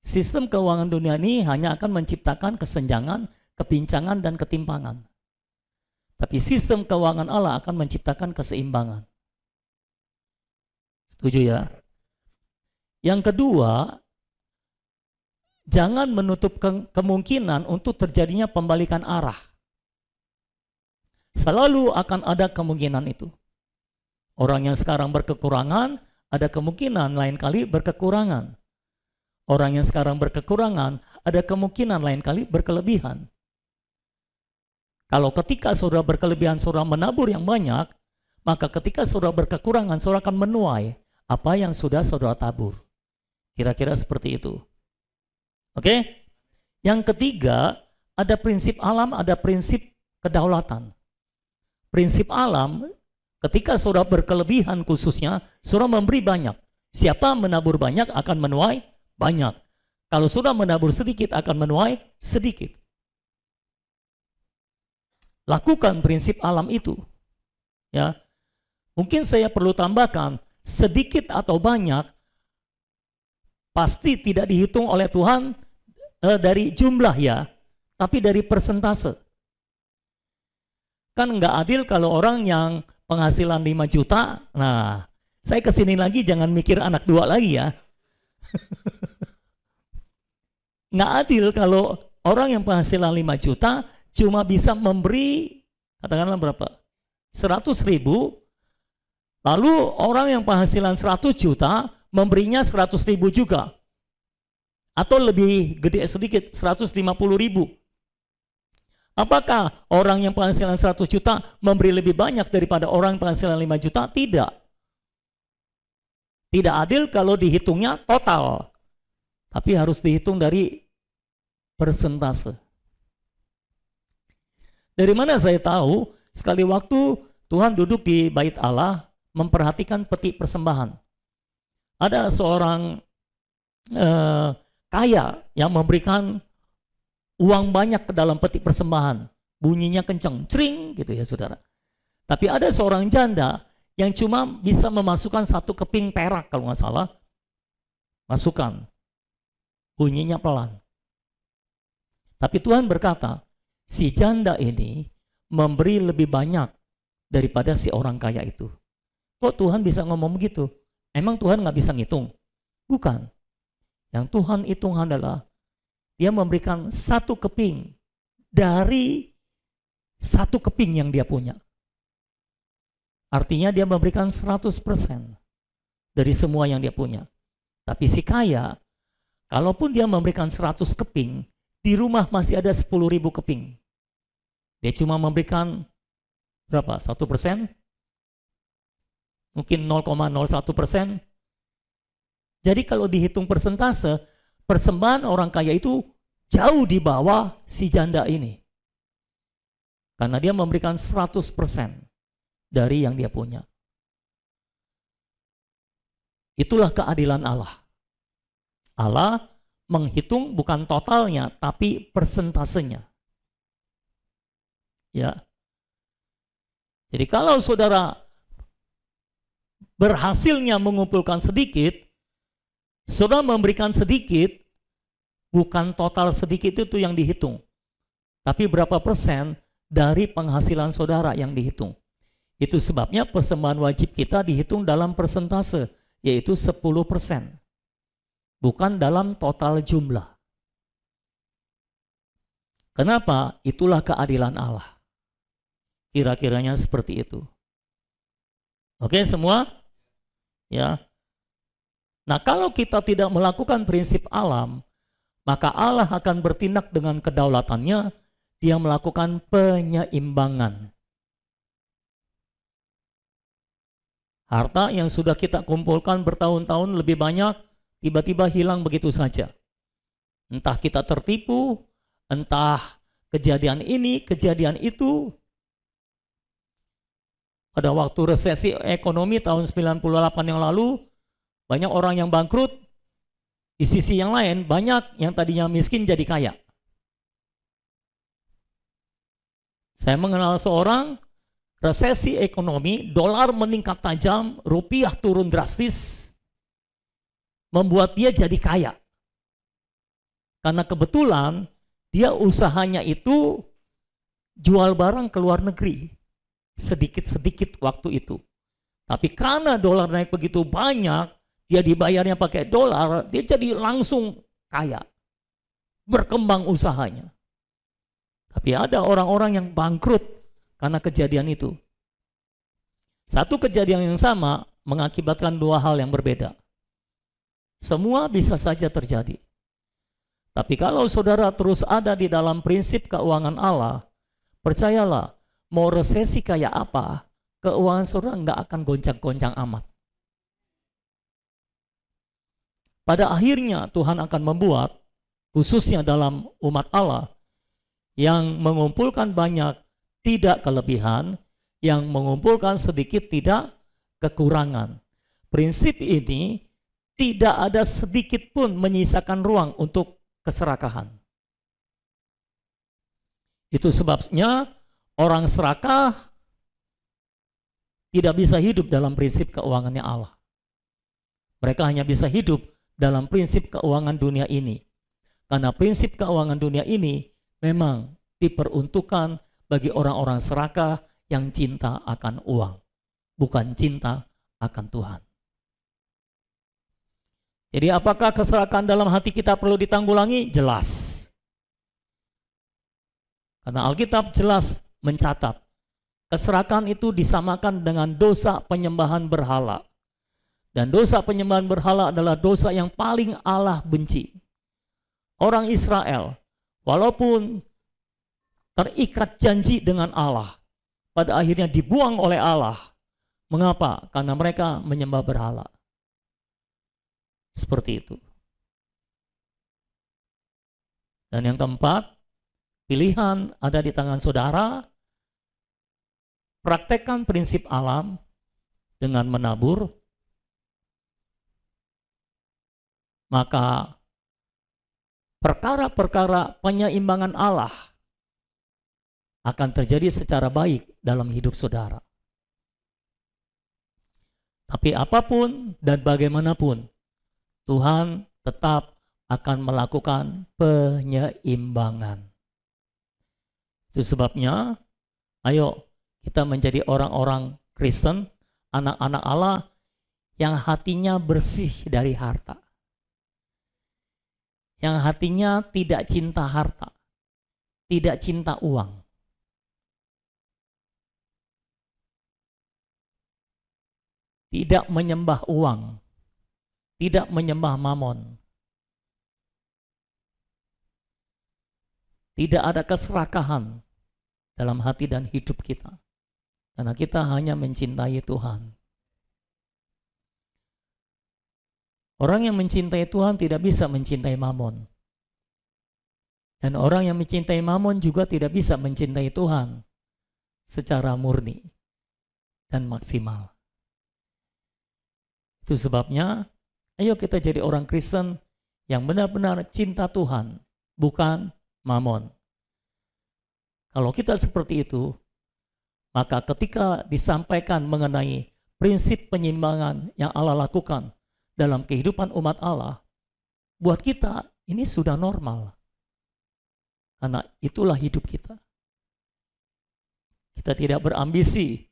Sistem keuangan dunia ini hanya akan menciptakan kesenjangan, kepincangan, dan ketimpangan. Tapi sistem keuangan Allah akan menciptakan keseimbangan. Setuju ya? Yang kedua, jangan menutup kemungkinan untuk terjadinya pembalikan arah. Selalu akan ada kemungkinan itu. Orang yang sekarang berkekurangan, ada kemungkinan lain kali berkekurangan. Orang yang sekarang berkekurangan, ada kemungkinan lain kali berkelebihan. Kalau ketika saudara berkelebihan, saudara menabur yang banyak, maka ketika saudara berkekurangan, saudara akan menuai apa yang sudah saudara tabur. Kira-kira seperti itu. Oke? Yang ketiga, ada prinsip alam, ada prinsip kedaulatan. Prinsip alam, ketika saudara berkelebihan khususnya, saudara memberi banyak. Siapa menabur banyak akan menuai banyak. Kalau saudara menabur sedikit akan menuai sedikit. Lakukan prinsip alam itu. Ya. Mungkin saya perlu tambahkan, sedikit atau banyak pasti tidak dihitung oleh Tuhan dari jumlah ya, tapi dari persentase. Kan nggak adil kalau orang yang penghasilan 5 juta, nah saya kesini lagi jangan mikir anak 2 lagi ya. Nggak adil kalau orang yang penghasilan 5 juta cuma bisa memberi, katakanlah berapa? 100.000, lalu orang yang penghasilan 100 juta memberinya 100.000 juga. Atau lebih gede sedikit, 150.000. Apakah orang yang penghasilan 100 juta memberi lebih banyak daripada orang yang penghasilan 5 juta? Tidak. Tidak adil kalau dihitungnya total. Tapi harus dihitung dari persentase. Dari mana saya tahu? Sekali waktu Tuhan duduk di bait Allah memperhatikan peti persembahan. Ada seorang kaya yang memberikan uang banyak ke dalam peti persembahan. Bunyinya kenceng, cring gitu ya saudara. Tapi ada seorang janda yang cuma bisa memasukkan 1 keping perak kalau nggak salah. Masukkan. Bunyinya pelan. Tapi Tuhan berkata, si janda ini memberi lebih banyak daripada si orang kaya itu. Kok Tuhan bisa ngomong begitu? Emang Tuhan nggak bisa ngitung? Bukan. Yang Tuhan hitung adalah dia memberikan 1 keping dari 1 keping yang dia punya. Artinya dia memberikan 100% dari semua yang dia punya. Tapi si kaya, kalaupun dia memberikan 100 keping, di rumah masih ada 10.000 keping. Dia cuma memberikan berapa? 1%? Mungkin 0,01%. Jadi kalau dihitung persentase, persembahan orang kaya itu jauh di bawah si janda ini. Karena dia memberikan 100% dari yang dia punya. Itulah keadilan Allah. Allah menghitung bukan totalnya, tapi persentasenya. Ya. Jadi kalau saudara berhasilnya mengumpulkan sedikit, saudara memberikan sedikit, bukan total sedikit itu yang dihitung, tapi berapa persen dari penghasilan saudara yang dihitung. Itu sebabnya persembahan wajib kita dihitung dalam persentase, yaitu 10%. Bukan dalam total jumlah. Kenapa? Itulah keadilan Allah. Kira-kiranya seperti itu. Oke semua? Ya. Nah, kalau kita tidak melakukan prinsip alam, maka Allah akan bertindak dengan kedaulatannya. Dia melakukan penyeimbangan. Harta yang sudah kita kumpulkan bertahun-tahun lebih banyak, tiba-tiba hilang begitu saja. Entah kita tertipu, entah kejadian ini, kejadian itu. Pada waktu resesi ekonomi tahun 98 yang lalu, banyak orang yang bangkrut. Di sisi yang lain, banyak yang tadinya miskin jadi kaya. Saya mengenal seorang, resesi ekonomi, dolar meningkat tajam, rupiah turun drastis, membuat dia jadi kaya. Karena kebetulan dia usahanya itu jual barang ke luar negeri, sedikit-sedikit waktu itu. Tapi karena dolar naik begitu banyak, dia dibayarnya pakai dolar, dia jadi langsung kaya. Berkembang usahanya. Tapi ada orang-orang yang bangkrut karena kejadian itu. Satu kejadian yang sama mengakibatkan 2 hal yang berbeda. Semua bisa saja terjadi. Tapi kalau saudara terus ada di dalam prinsip keuangan Allah, percayalah, mau resesi kayak apa, keuangan saudara nggak akan goncang-goncang amat. pada akhirnya Tuhan akan membuat, khususnya dalam umat Allah, yang mengumpulkan banyak tidak kelebihan, yang mengumpulkan sedikit tidak kekurangan. Prinsip ini tidak ada sedikit pun menyisakan ruang untuk keserakahan. Itu sebabnya orang serakah tidak bisa hidup dalam prinsip keuangannya Allah. Mereka hanya bisa hidup dalam prinsip keuangan dunia ini. Karena prinsip keuangan dunia ini memang diperuntukkan bagi orang-orang serakah yang cinta akan uang, bukan cinta akan Tuhan. Jadi apakah keserakahan dalam hati kita perlu ditanggulangi? Jelas. Karena Alkitab jelas mencatat, keserakahan itu disamakan dengan dosa penyembahan berhala. Dan dosa penyembahan berhala adalah dosa yang paling Allah benci. Orang Israel, walaupun terikat janji dengan Allah, pada akhirnya dibuang oleh Allah. Mengapa? Karena mereka menyembah berhala. Seperti itu. Dan yang keempat, pilihan ada di tangan saudara. Praktekkan prinsip alam dengan menabur, maka perkara-perkara penyeimbangan Allah akan terjadi secara baik dalam hidup saudara. Tapi apapun dan bagaimanapun, Tuhan tetap akan melakukan penyeimbangan. Itu sebabnya, ayo kita menjadi orang-orang Kristen, anak-anak Allah yang hatinya bersih dari harta. Yang hatinya tidak cinta harta, tidak cinta uang. Tidak menyembah uang, tidak menyembah mamon. Tidak ada keserakahan dalam hati dan hidup kita. Karena kita hanya mencintai Tuhan. Orang yang mencintai Tuhan tidak bisa mencintai mamon. Dan orang yang mencintai mamon juga tidak bisa mencintai Tuhan secara murni dan maksimal. Itu sebabnya, ayo kita jadi orang Kristen yang benar-benar cinta Tuhan, bukan mamon. Kalau kita seperti itu, maka ketika disampaikan mengenai prinsip penyimbangan yang Allah lakukan dalam kehidupan umat Allah, buat kita ini sudah normal. Karena itulah hidup kita. Kita tidak berambisi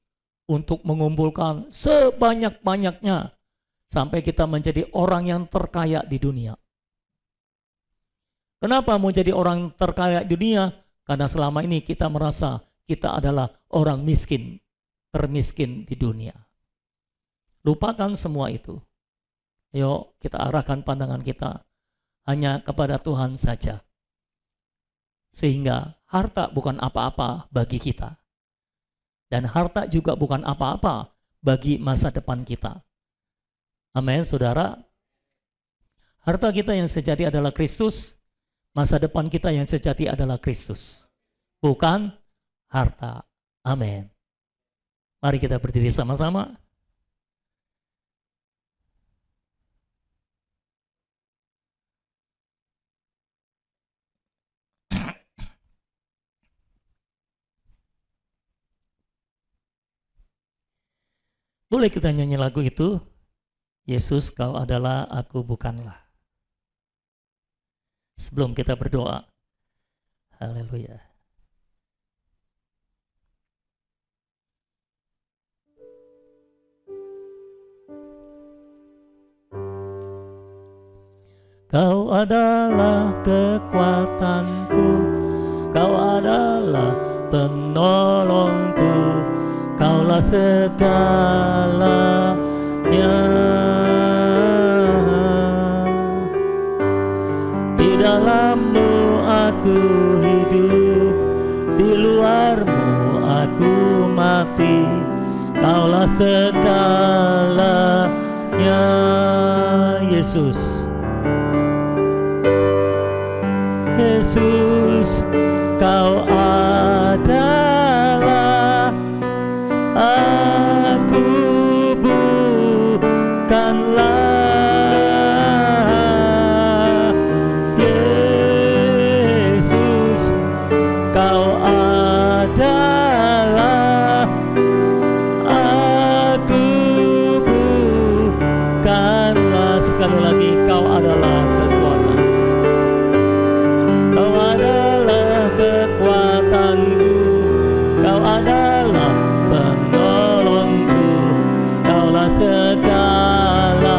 untuk mengumpulkan sebanyak-banyaknya sampai kita menjadi orang yang terkaya di dunia. Kenapa mau jadi orang terkaya di dunia? Karena selama ini kita merasa kita adalah orang miskin, termiskin di dunia. Lupakan semua itu. Ayo kita arahkan pandangan kita hanya kepada Tuhan saja. Sehingga harta bukan apa-apa bagi kita. Dan harta juga bukan apa-apa bagi masa depan kita. Amin, saudara. Harta kita yang sejati adalah Kristus. Masa depan kita yang sejati adalah Kristus. Bukan harta. Amin. Mari kita berdiri sama-sama. Boleh kita nyanyi lagu itu? Yesus, kau adalah, aku bukanlah. Sebelum kita berdoa. Haleluya. Kau adalah kekuatanku, kau adalah penolongku, kaulah segalanya. Di dalammu aku hidup, di luarmu aku mati, kaulah segalanya. Yesus, Yesus, Kau adalah aku bukanlah. Yesus, Kau adalah aku bukanlah. Sekali lagi, Kau adalah kekuatan. Kau adalah kekuatanku, Kau adalah penolongku, Kaulah segalanya.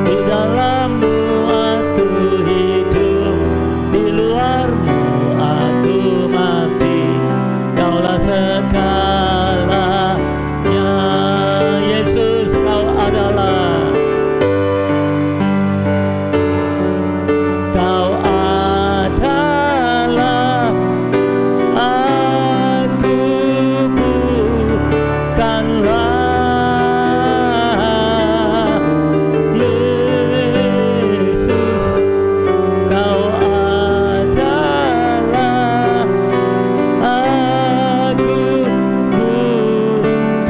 Di dalam-Mu aku hidup, di luar-Mu aku mati, Kaulah segalanya. Yesus, Kau adalah, Kau adalah aku bukanlah. Yesus, Kau adalah aku bukanlah.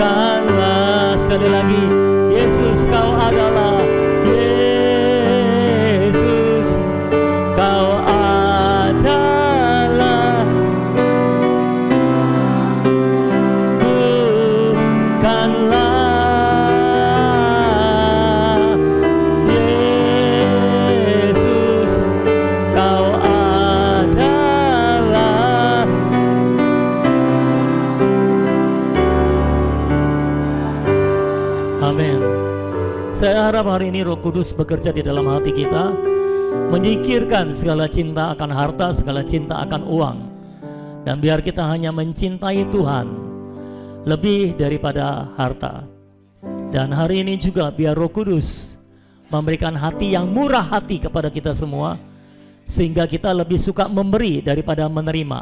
Sekali lagi, Yesus, Kau adalah. Yesus, Kau adalah bukanlah. Yesus, Kau adalah. Amin. Saya harap hari ini Roh Kudus bekerja di dalam hati kita, menyingkirkan segala cinta akan harta, segala cinta akan uang, dan biar kita hanya mencintai Tuhan lebih daripada harta. Dan hari ini juga biar Roh Kudus memberikan hati yang murah hati kepada kita semua, sehingga kita lebih suka memberi daripada menerima.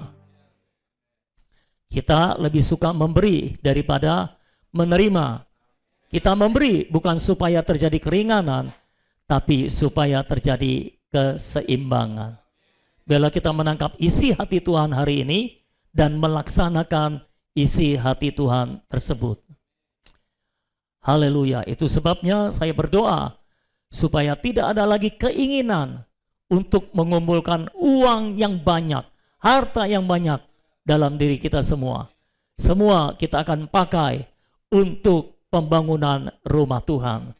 Kita lebih suka memberi daripada menerima. Kita memberi bukan supaya terjadi keringanan, tapi supaya terjadi keseimbangan. Biarlah kita menangkap isi hati Tuhan hari ini dan melaksanakan isi hati Tuhan tersebut. Haleluya. Itu sebabnya saya berdoa supaya tidak ada lagi keinginan untuk mengumpulkan uang yang banyak, harta yang banyak dalam diri kita semua. Semua kita akan pakai untuk pembangunan rumah Tuhan,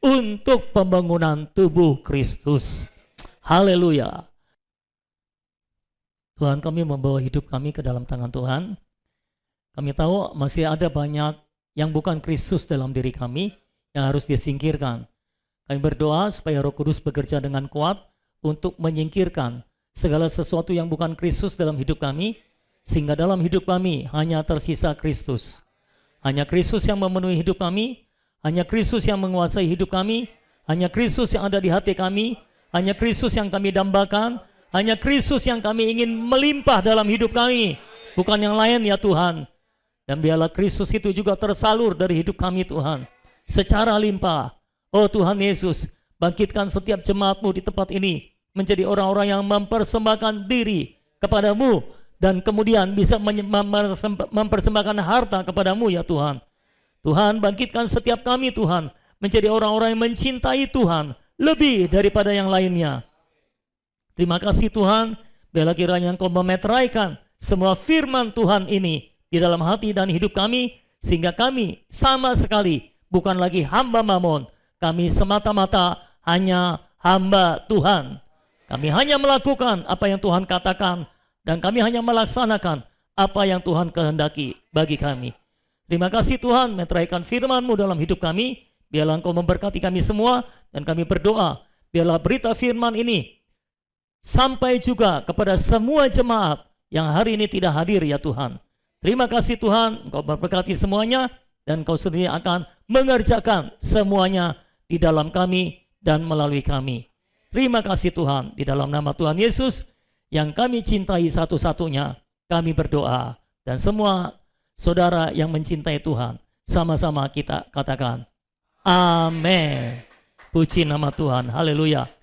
untuk pembangunan tubuh Kristus. Haleluya. Tuhan, kami membawa hidup kami ke dalam tangan Tuhan. Kami tahu masih ada banyak yang bukan Kristus dalam diri kami yang harus disingkirkan. Kami berdoa supaya Roh Kudus bekerja dengan kuat untuk menyingkirkan segala sesuatu yang bukan Kristus dalam hidup kami, sehingga dalam hidup kami hanya tersisa Kristus. Hanya Kristus yang memenuhi hidup kami, hanya Kristus yang menguasai hidup kami, hanya Kristus yang ada di hati kami, hanya Kristus yang kami dambakan, hanya Kristus yang kami ingin melimpah dalam hidup kami, bukan yang lain ya Tuhan. Dan biarlah Kristus itu juga tersalur dari hidup kami Tuhan, secara limpah. Oh Tuhan Yesus, bangkitkan setiap jemaat-Mu di tempat ini, menjadi orang-orang yang mempersembahkan diri kepada-Mu, dan kemudian bisa mempersembahkan harta kepada-Mu ya Tuhan. Tuhan, bangkitkan setiap kami Tuhan, menjadi orang-orang yang mencintai Tuhan lebih daripada yang lainnya. Terima kasih Tuhan, biarlah kiranya Engkau memeteraikan semua firman Tuhan ini di dalam hati dan hidup kami, sehingga kami sama sekali bukan lagi hamba mamon, kami semata-mata hanya hamba Tuhan. Kami hanya melakukan apa yang Tuhan katakan, dan kami hanya melaksanakan apa yang Tuhan kehendaki bagi kami. Terima kasih Tuhan, meteraikan firman-Mu dalam hidup kami. Biarlah Engkau memberkati kami semua, dan kami berdoa, biarlah berita firman ini sampai juga kepada semua jemaat yang hari ini tidak hadir ya Tuhan. Terima kasih Tuhan, Engkau memberkati semuanya, dan Engkau sendiri akan mengerjakan semuanya di dalam kami dan melalui kami. Terima kasih Tuhan, di dalam nama Tuhan Yesus yang kami cintai satu-satunya, kami berdoa. Dan semua saudara yang mencintai Tuhan, sama-sama kita katakan, amin. Puji nama Tuhan. Haleluya.